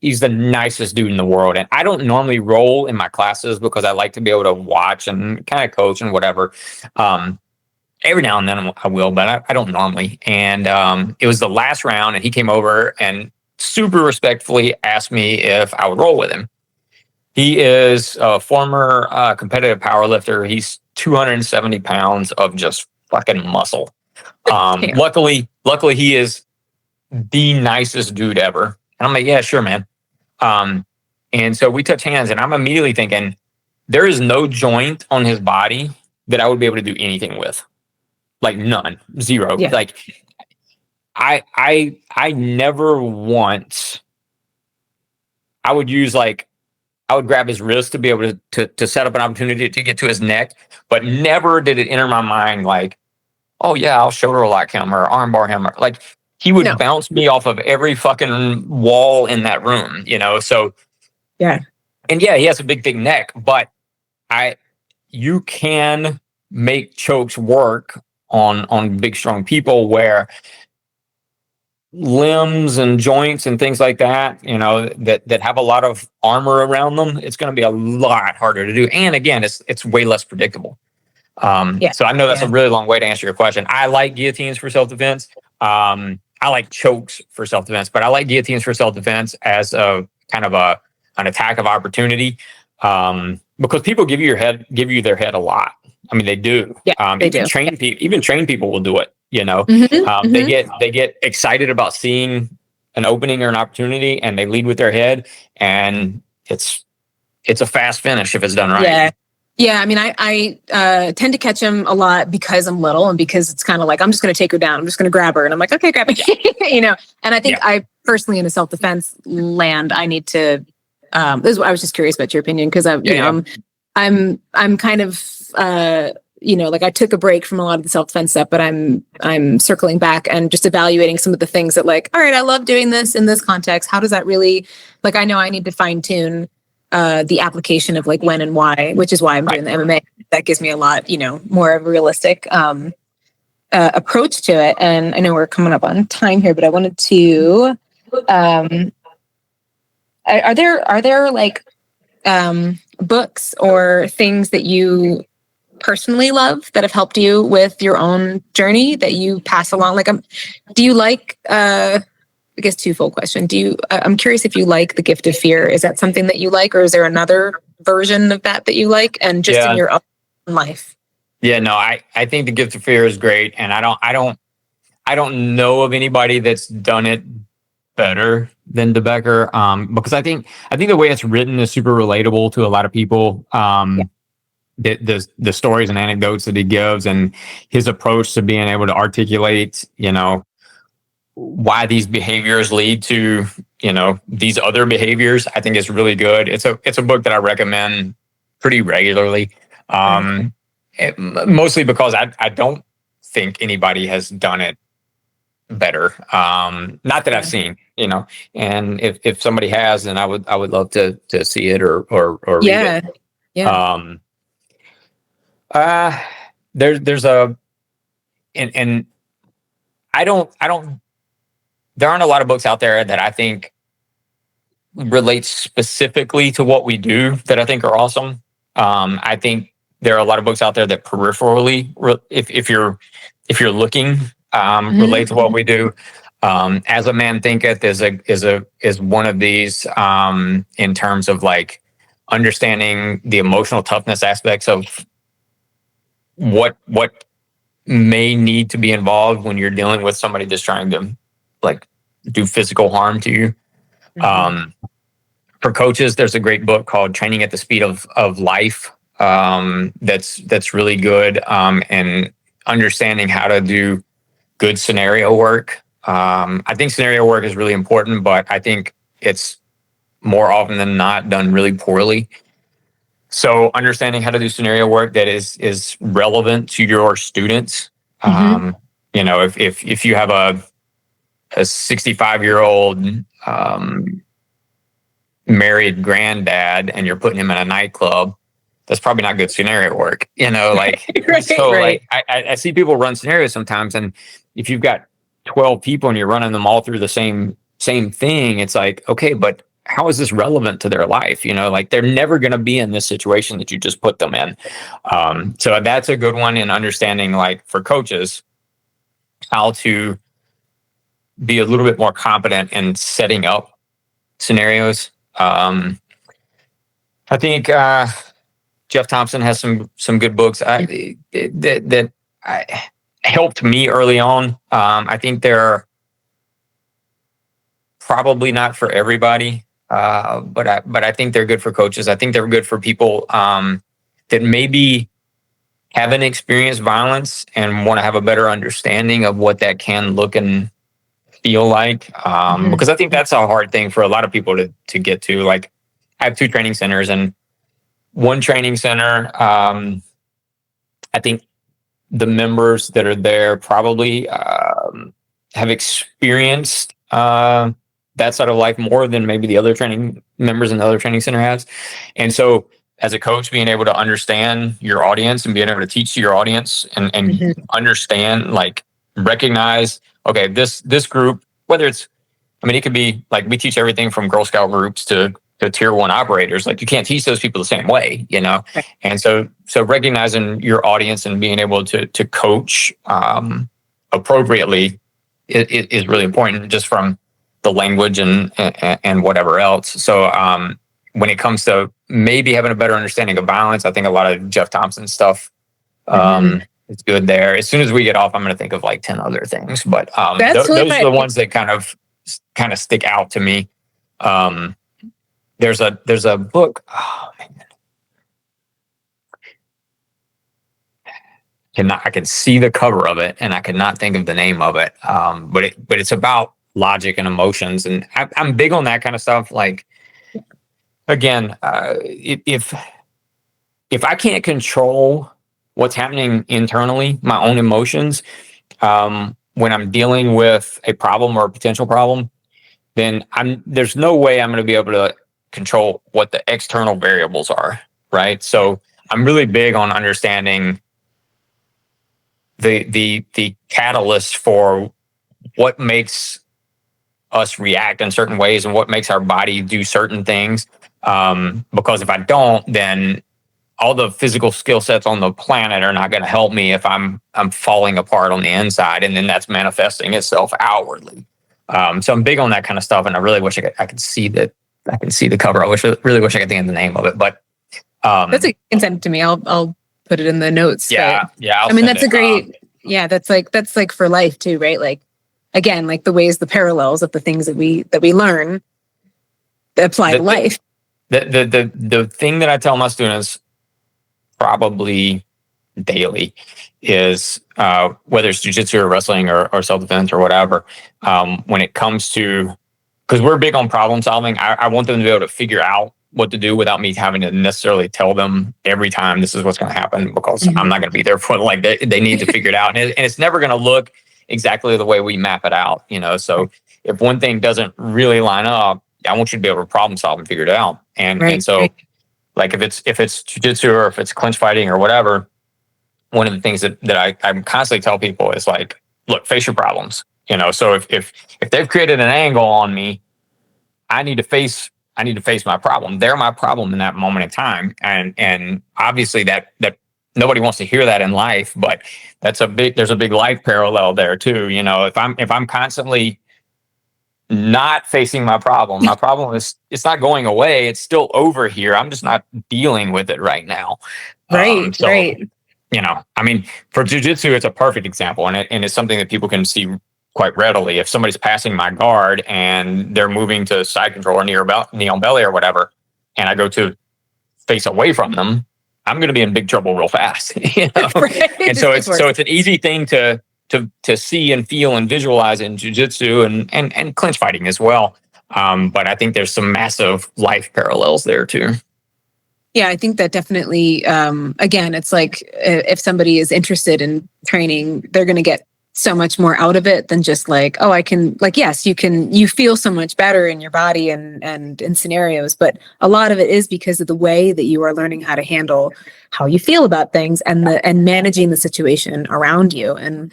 He's the nicest dude in the world. And I don't normally roll in my classes because I like to be able to watch and kind of coach and whatever. Every now and then I will, but I don't normally. And it was the last round, and he came over and super respectfully asked me if I would roll with him. He is a former competitive powerlifter. He's 270 pounds of just fucking muscle. Luckily, he is the nicest dude ever. And I'm like, yeah, sure, man. And so we touch hands, and I'm immediately thinking, there is no joint on his body that I would be able to do anything with. Like none, zero. Yeah. Like I never once, I would grab his wrist to be able to set up an opportunity to get to his neck, but never did it enter my mind like, oh yeah, I'll shoulder lock him or arm bar him. Like he would bounce me off of every fucking wall in that room, you know? So yeah. And yeah, he has a big, thick neck, but you can make chokes work on big, strong people where limbs and joints and things like that, you know, that have a lot of armor around them, it's going to be a lot harder to do. And again, it's way less predictable. So I know that's a really long way to answer your question. I like guillotines for self-defense. I like chokes for self-defense, but I like guillotines for self-defense as a kind of an attack of opportunity. Because people give you their head a lot. I mean, they do. Yeah, they do. Even trained people will do it. You know, they get excited about seeing an opening or an opportunity, and they lead with their head, and it's a fast finish if it's done right. Yeah. I mean, I tend to catch him a lot because I'm little, and because it's kind of like, I'm just going to take her down. I'm just going to grab her, and I'm like, okay, grab it. You know. And I think I personally, in a self-defense land, I need to. I was just curious about your opinion because I'm kind of like I took a break from a lot of the self-defense stuff, but I'm circling back and just evaluating some of the things that, like, all right, I love doing this in this context. How does that really, like, I know I need to fine tune the application of like when and why, which is why I'm doing the MMA. That gives me a lot, more of a realistic approach to it. And I know we're coming up on time here, but I wanted to. Are there like books or things that you personally love that have helped you with your own journey that you pass along? Like, do you like? I guess twofold question. I'm curious if you like The Gift of Fear. Is that something that you like, or is there another version of that you like? And just in your own life. Yeah, no, I think The Gift of Fear is great, and I don't know of anybody that's done it better than DeBecker, because I think the way it's written is super relatable to a lot of people. The stories and anecdotes that he gives, and his approach to being able to articulate, why these behaviors lead to, these other behaviors, I think is really good. It's a book that I recommend pretty regularly, mostly because I don't think anybody has done it better. Not that I've seen, and if somebody has, then I would love to see it or read it. There's a, and I don't, there aren't a lot of books out there that I think relate specifically to what we do that I think are awesome. I think there are a lot of books out there that peripherally, if you're looking, relate to what we do. As a Man Thinketh is one of these, in terms of like understanding the emotional toughness aspects of what may need to be involved when you're dealing with somebody that's trying to like do physical harm to you. For coaches, there's a great book called Training at the Speed of Life. That's really good. And understanding how to do good scenario work. I think scenario work is really important, but I think it's more often than not done really poorly. So understanding how to do scenario work that is relevant to your students. If you have a 65-year-old married granddad and you're putting him in a nightclub, that's probably not good scenario work, like, Right, so right. like I see people run scenarios sometimes, and if you've got 12 people and you're running them all through the same thing, it's like, okay, but how is this relevant to their life? Like they're never going to be in this situation that you just put them in. So that's a good one in understanding, like for coaches, how to be a little bit more competent in setting up scenarios. I think Jeff Thompson has some good books that helped me early on. I think they're probably not for everybody, but I think they're good for coaches. I think they're good for people that maybe haven't experienced violence and want to have a better understanding of what that can look and feel like. Because I think that's a hard thing for a lot of people to get to. Like, I have 2 training centers, and one training center, I think the members that are there probably have experienced that side of life more than maybe the other training members in the other training center has. And so as a coach, being able to understand your audience and being able to teach to your audience and understand, like, recognize, okay, this group, whether it's, it could be like, we teach everything from Girl Scout groups to tier 1 operators. Like, you can't teach those people the same way, Right. And so recognizing your audience and being able to coach appropriately is really important, just from the language and whatever else. So when it comes to maybe having a better understanding of violence, I think a lot of Jeff Thompson stuff is good there. As soon as we get off, I'm going to think of like 10 other things, but those are the ones that kind of stick out to me. There's a book. Oh, man. I can see the cover of it, and I cannot think of the name of it. But it's about logic and emotions, and I'm big on that kind of stuff. Like, again, if I can't control what's happening internally, my own emotions, when I'm dealing with a problem or a potential problem, then there's no way I'm going to be able to control what the external variables are, right? So I'm really big on understanding the catalyst for what makes us react in certain ways and what makes our body do certain things. Because if I don't, then all the physical skill sets on the planet are not going to help me if I'm falling apart on the inside, and then that's manifesting itself outwardly. So I'm big on that kind of stuff, and I really wish I could see that. I can see the cover. Really wish I could think of the name of it, but that's you can send it to me. I'll put it in the notes. Yeah, yeah. That's a great. That's like for life too, right? Like, again, like the ways, the parallels of the things that we learn that apply to life. The thing that I tell my students probably daily is whether it's jiu-jitsu or wrestling or self-defense or whatever, when it comes to, because we're big on problem solving, I want them to be able to figure out what to do without me having to necessarily tell them every time this is what's going to happen, because I'm not going to be there for, like, they need to figure it out. And it's never going to look exactly the way we map it out, So if one thing doesn't really line up, I want you to be able to problem solve and figure it out. And so like if it's jiu-jitsu or if it's clinch fighting or whatever, one of the things that I constantly tell people is, like, look, face your problems. So if they've created an angle on me, I need to face my problem. They're my problem in that moment in time. And obviously that nobody wants to hear that in life, but there's a big life parallel there too. If I'm constantly not facing my problem is, it's not going away. It's still over here. I'm just not dealing with it right now. Right. Right. For jiu-jitsu, it's a perfect example, and it's something that people can see quite readily. If somebody's passing my guard and they're moving to side control or knee on belly or whatever, and I go to face away from them, I'm going to be in big trouble real fast. Right. And so it's an easy thing to see and feel and visualize in jiu-jitsu and clinch fighting as well. But I think there's some massive life parallels there too. Yeah, I think that definitely, again, it's like if somebody is interested in training, they're going to get so much more out of it than just like, oh, I can, like, yes, you feel so much better in your body and in scenarios, but a lot of it is because of the way that you are learning how to handle how you feel about things and managing the situation around you. And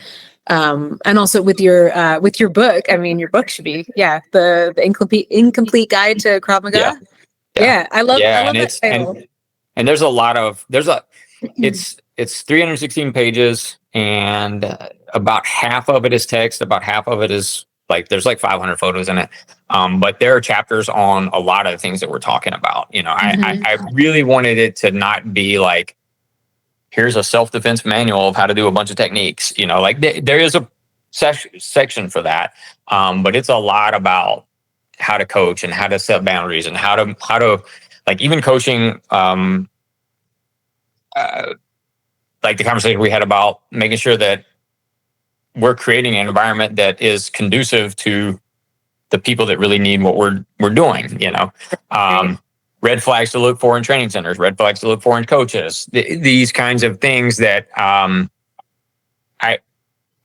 also with your book, I mean, your book should be, the incomplete guide to Krav Maga. Yeah. I love that title. And there's it's 316 pages, and about half of it is text, about half of it is like, there's like 500 photos in it. But there are chapters on a lot of the things that we're talking about. You know, I really wanted it to not be like, here's a self-defense manual of how to do a bunch of techniques. You know, like there is a section for that. But it's a lot about how to coach and how to set boundaries and how to like, even coaching, like the conversation we had about making sure that we're creating an environment that is conducive to the people that really need what we're doing, you know. Red flags to look for in training centers, red flags to look for in coaches, these kinds of things that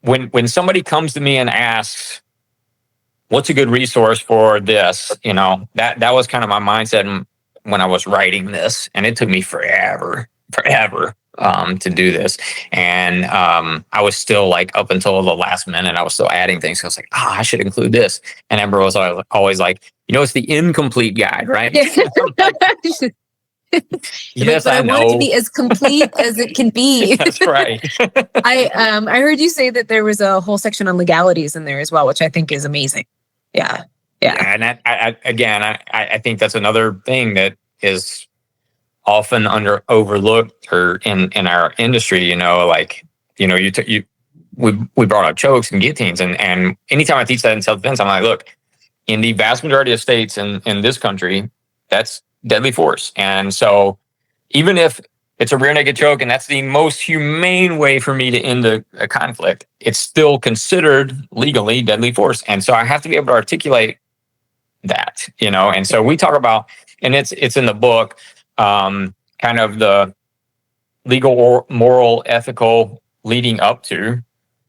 when somebody comes to me and asks, what's a good resource for this, you know, that was kind of my mindset when I was writing this, and it took me forever to do this. And I was still like, up until the last minute, I was still adding things. I was like, I should include this. And Amber was always like, you know, it's the incomplete guide, right? Yes, but I want it to be as complete as it can be. That's right. I heard you say that there was a whole section on legalities in there as well, which I think is amazing. Yeah. And I think that's another thing that is often overlooked or in our industry. You know, like, you know, we brought up chokes and guillotines, and anytime I teach that in self-defense, I'm like, look, in the vast majority of states in this country, that's deadly force. And so even if it's a rear naked choke and that's the most humane way for me to end a conflict, it's still considered legally deadly force. And so I have to be able to articulate that, you know. And so we talk about, and it's in the book, kind of the legal or moral, ethical leading up to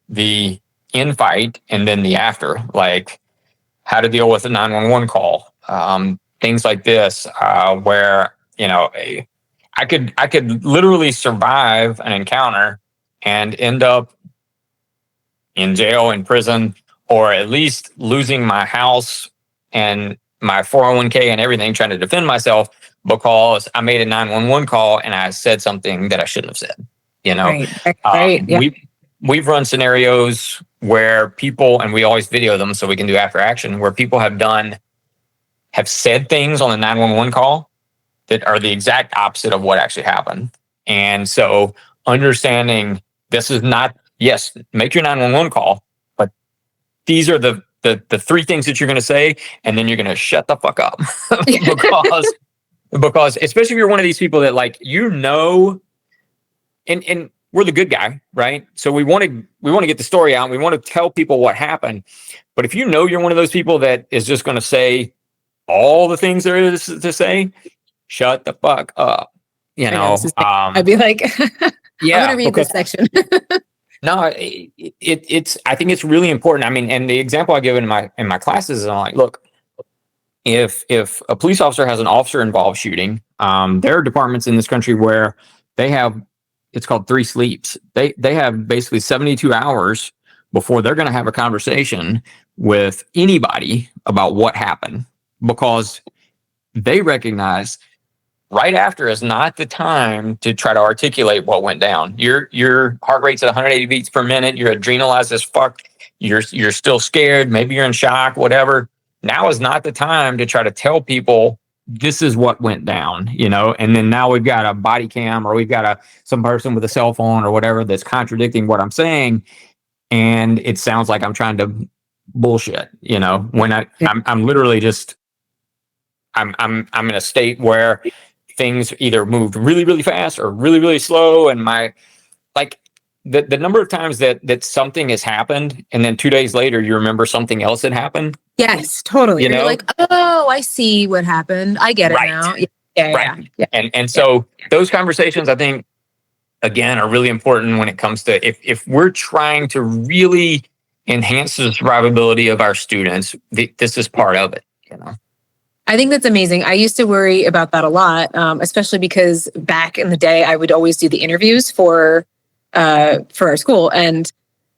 the in-fight and then the after, like how to deal with a 911 call, things like this, where, you know, I could literally survive an encounter and end up in jail, in prison, or at least losing my house and my 401k and everything, trying to defend myself because I made a 911 call and I said something that I shouldn't have said. You know, right. Yeah. We've run scenarios where people, and we always video them so we can do after action, where people have said things on the 911 call that are the exact opposite of what actually happened. And so understanding this is not, yes, make your 911 call, but these are the three things that you're going to say, and then you're going to shut the fuck up because especially if you're one of these people that, like, you know, and we're the good guy, right? So we want to get the story out. And we want to tell people what happened. But if you know you're one of those people that is just going to say all the things there is to say, shut the fuck up. You know, I'd be like, yeah, I'm going to read this section. No, it's. I think it's really important. I mean, and the example I give in my classes is, I'm like, look, if a police officer has an officer involved shooting, there are departments in this country where they have, it's called 3 sleeps. They have basically 72 hours before they're going to have a conversation with anybody about what happened, because they recognize right after is not the time to try to articulate what went down. Your heart rate's at 180 beats per minute. You're adrenalized as fuck. You're still scared. Maybe you're in shock, whatever. Now is not the time to try to tell people this is what went down, you know? And then now we've got a body cam, or we've got some person with a cell phone or whatever that's contradicting what I'm saying. And it sounds like I'm trying to bullshit, you know, when I'm literally just, I'm in a state where things either moved really, really fast or really, really slow. And the number of times that something has happened and then 2 days later you remember something else that happened. Yes, totally. You know? You're like, oh, I see what happened. I get it now. Yeah. And so those conversations, I think, again, are really important when it comes to if we're trying to really enhance the survivability of our students, this is part of it, you know. I think that's amazing. I used to worry about that a lot, especially because back in the day, I would always do the interviews for our school. And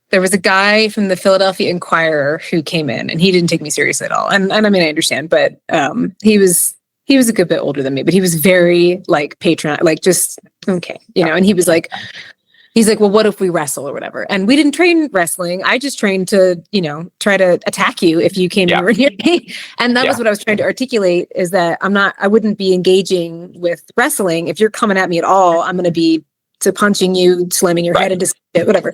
there was a guy from the Philadelphia Inquirer who came in, and he didn't take me seriously at all. And I mean, I understand, but he was a good bit older than me, but he was very like patron, like just, okay, you know, and he's like, well, what if we wrestle or whatever? And we didn't train wrestling. I just trained to, you know, try to attack you if you came over near me. And that was what I was trying to articulate, is that I wouldn't be engaging with wrestling. If you're coming at me at all, I'm going to be to punching you, slamming your head into whatever.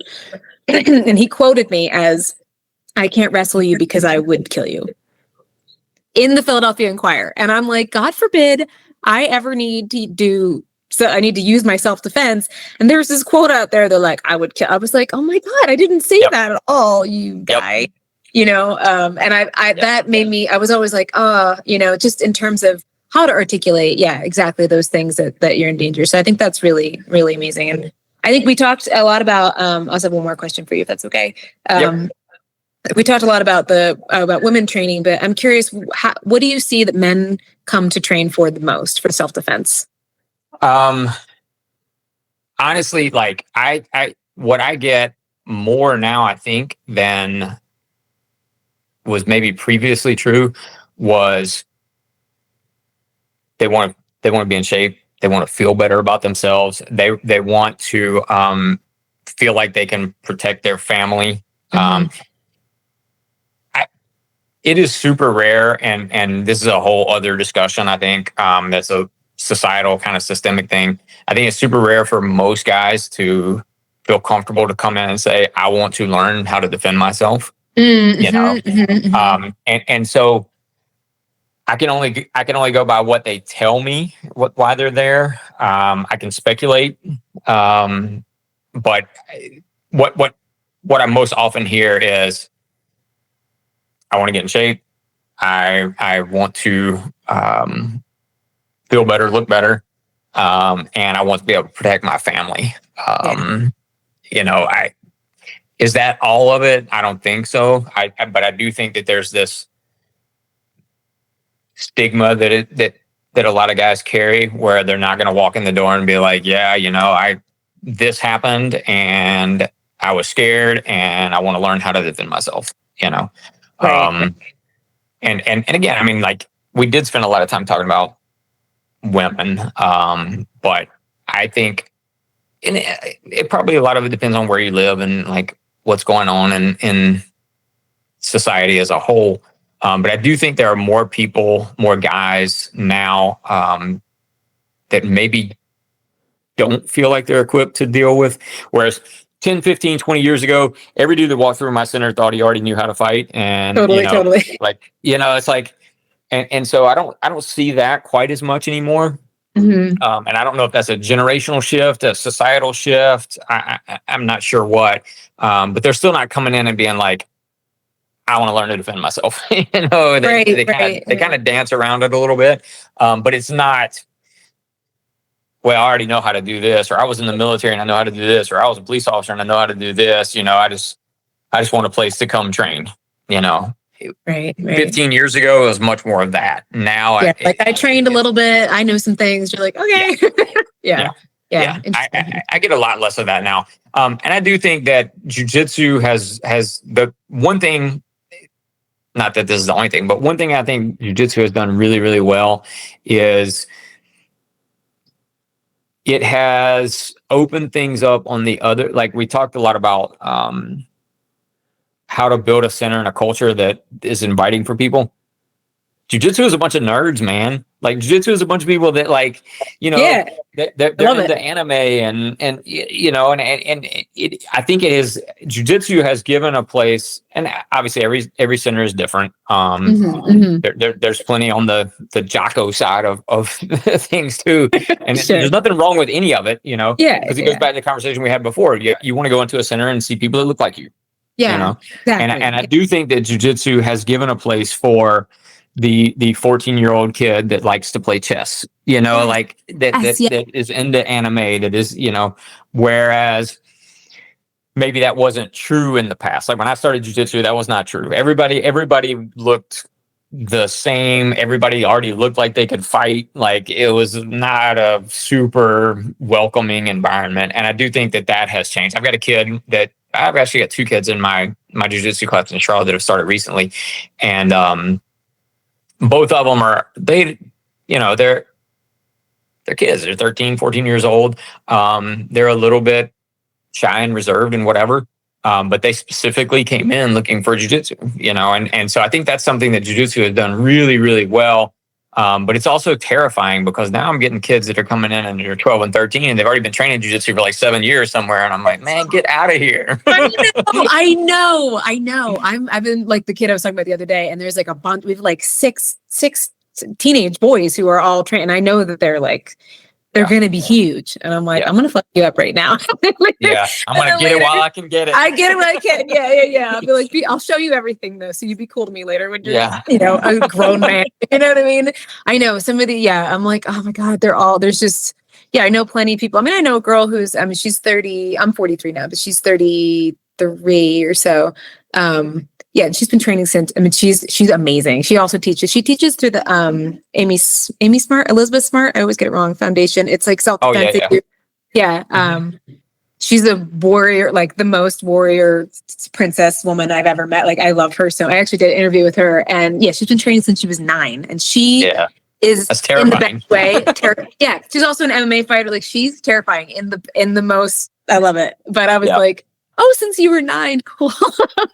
And he quoted me as, I can't wrestle you because I would kill you, in the Philadelphia Inquirer. And I'm like, God forbid I ever need to do, so I need to use my self-defense. And there's this quote out there, they're like, I would kill. I was like, oh my God, I didn't say that at all, you guy. You know, and I that made me, I was always like, you know, just in terms of how to articulate, exactly those things that you're in danger. So I think that's really, really amazing. And I think we talked a lot about, I also have one more question for you, if that's okay. We talked a lot about about women training, but I'm curious, what do you see that men come to train for the most for self-defense? Honestly, like what I get more now, I think, than was maybe previously true, was they want to be in shape. They want to feel better about themselves. They want to feel like they can protect their family. It is super rare, and this is a whole other discussion, I think. That's a societal kind of systemic thing. I think it's super rare for most guys to feel comfortable to come in and say, I want to learn how to defend myself. You know? And so I can only go by what they tell me, why they're there. I can speculate. But what I most often hear is, I want to get in shape. I want to feel better, look better, and I want to be able to protect my family. You know, is that all of it? I don't think so. But I do think that there's this stigma that a lot of guys carry, where they're not going to walk in the door and be like, yeah, you know, this happened and I was scared and I want to learn how to defend myself. You know. And again, I mean, like, we did spend a lot of time talking about women, but I think it probably, a lot of it depends on where you live and like what's going on in society as a whole. But I do think there are more people, more guys now that maybe don't feel like they're equipped to deal with, whereas 10, 15, 20 years ago, every dude that walked through my center thought he already knew how to fight. And Totally. Like, you know, it's like, and so I don't see that quite as much anymore. And I don't know if that's a generational shift, a societal shift. I'm not sure what, but they're still not coming in and being like, I want to learn to defend myself. You know, they kind of dance around it a little bit. But it's not, well, I already know how to do this, or I was in the military and I know how to do this, or I was a police officer and I know how to do this. You know, I just want a place to come train, you know. Right. 15 years ago, it was much more of that. Now, I trained a little bit. I know some things. You're like, okay. Yeah. I get a lot less of that now. And I do think that jiu-jitsu has the one thing, not that this is the only thing, but one thing I think jiu-jitsu has done really, really well is it has opened things up on the other, like we talked a lot about how to build a center and a culture that is inviting for people. Jiu-jitsu is a bunch of nerds, man. Like, jiu-jitsu is a bunch of people that, like, you know, they're into anime and you know, and I think it is, jiu-jitsu has given a place, and obviously every center is different. There's plenty on the Jocko side of things too, and there's nothing wrong with any of it, you know. Because it goes back to the conversation we had before. You want to go into a center and see people that look like you. You know, exactly. And I do think that jiu-jitsu has given a place for the 14-year-old kid that likes to play chess, you know, Yes. like that, Yes, yeah. that is into anime, that is, you know, whereas maybe that wasn't true in the past. Like when I started jujitsu, that was not true. Everybody looked the same. Everybody already looked like they could fight. Like it was not a super welcoming environment. And I do think that that has changed. I've actually got two kids in my jujitsu class in Charlotte that have started recently. And both of them they're kids. They're 13, 14 years old. They're a little bit shy and reserved and whatever. But they specifically came in looking for jujitsu, you know, and so I think that's something that jujitsu has done really, really well. But it's also terrifying because now I'm getting kids that are coming in and they're 12 and 13 and they've already been training jujitsu for like 7 years somewhere. And I'm like, man, get out of here. I know. I've been like the kid I was talking about the other day, and there's like a bunch. We have like six teenage boys who are all trained. And I know that they're going to be huge. And I'm like, I'm going to fuck you up right now. Yeah. I'm going to get it while I can get it. I get it when I can. Yeah. I'll be like, I'll show you everything though. So you'd be cool to me later when you're, a grown man. You know what I mean? I know I'm like, oh my God, there's just, I know plenty of people. I mean, I know a girl who's, she's 30, I'm 43 now, but she's 33 or so. And she's been training since. I mean, she's amazing. She also teaches. She teaches through the Elizabeth Smart. I always get it wrong. Foundation. It's like self-defense. Oh, yeah. She's a warrior, like the most warrior princess woman I've ever met. Like I love her so. I actually did an interview with her, and she's been training since she was 9, and she is that's terrifying. In the best way. She's also an MMA fighter. Like she's terrifying in the most. I love it. But I was like, oh, since you were 9, cool.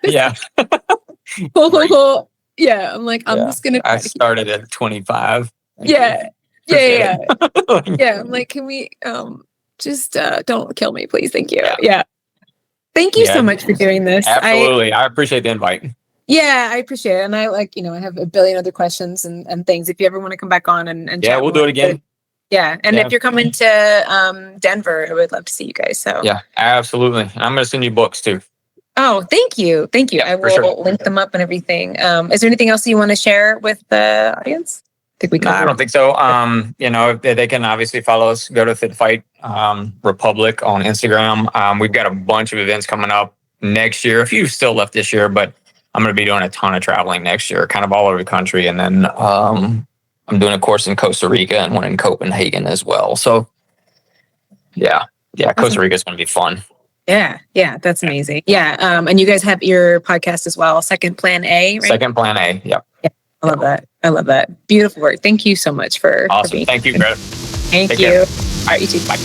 Yeah. Cool. Yeah, I'm like, I'm just gonna. I started at 25. Yeah. I'm like, can we just don't kill me, please? Thank you. Yeah. Thank you so much for doing this. Absolutely. I appreciate the invite. Yeah, I appreciate it. And I I have a billion other questions and things. If you ever want to come back on and chat we'll do it again. Yeah. And if you're coming to Denver, I would love to see you guys. So yeah, absolutely. And I'm going to send you books too. Oh, thank you. Yeah, I will link them up and everything. Is there anything else you want to share with the audience? I think we can. I don't think so. They can obviously follow us. Go to Fit Fight Republic on Instagram. We've got a bunch of events coming up next year. A few still left this year, but I'm going to be doing a ton of traveling next year, kind of all over the country. And then I'm doing a course in Costa Rica and one in Copenhagen as well. So yeah, Costa Rica is going to be fun. Yeah, that's amazing. Yeah, and you guys have your podcast as well, Second Plan A, right? Second Plan A, yep. Yeah, I love that. Beautiful work. Thank you so much for being Thank you, Greta. Thank you. Care. All right, you too. Bye.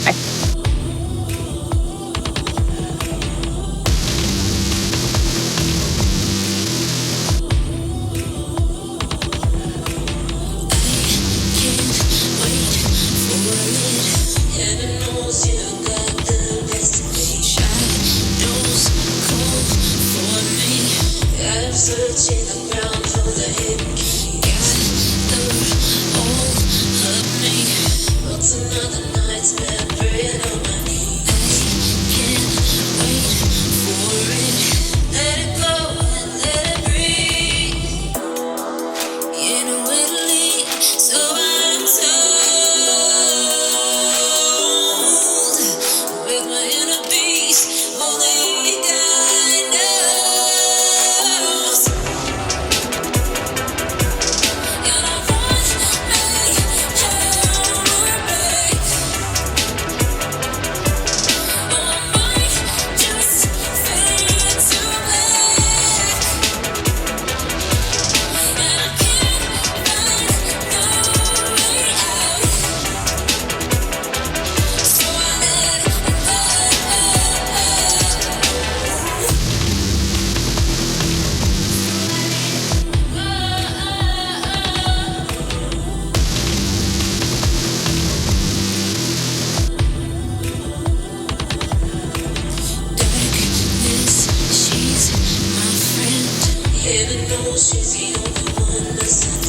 Searching the ground for the hidden key. Got the hole of me. What's another night spent praying on my knees? I can't wait for it. Let it go and let it breathe. You know it'll lead, so I'm told. With my inner beast, only God knows. Heaven knows she's the only one listening.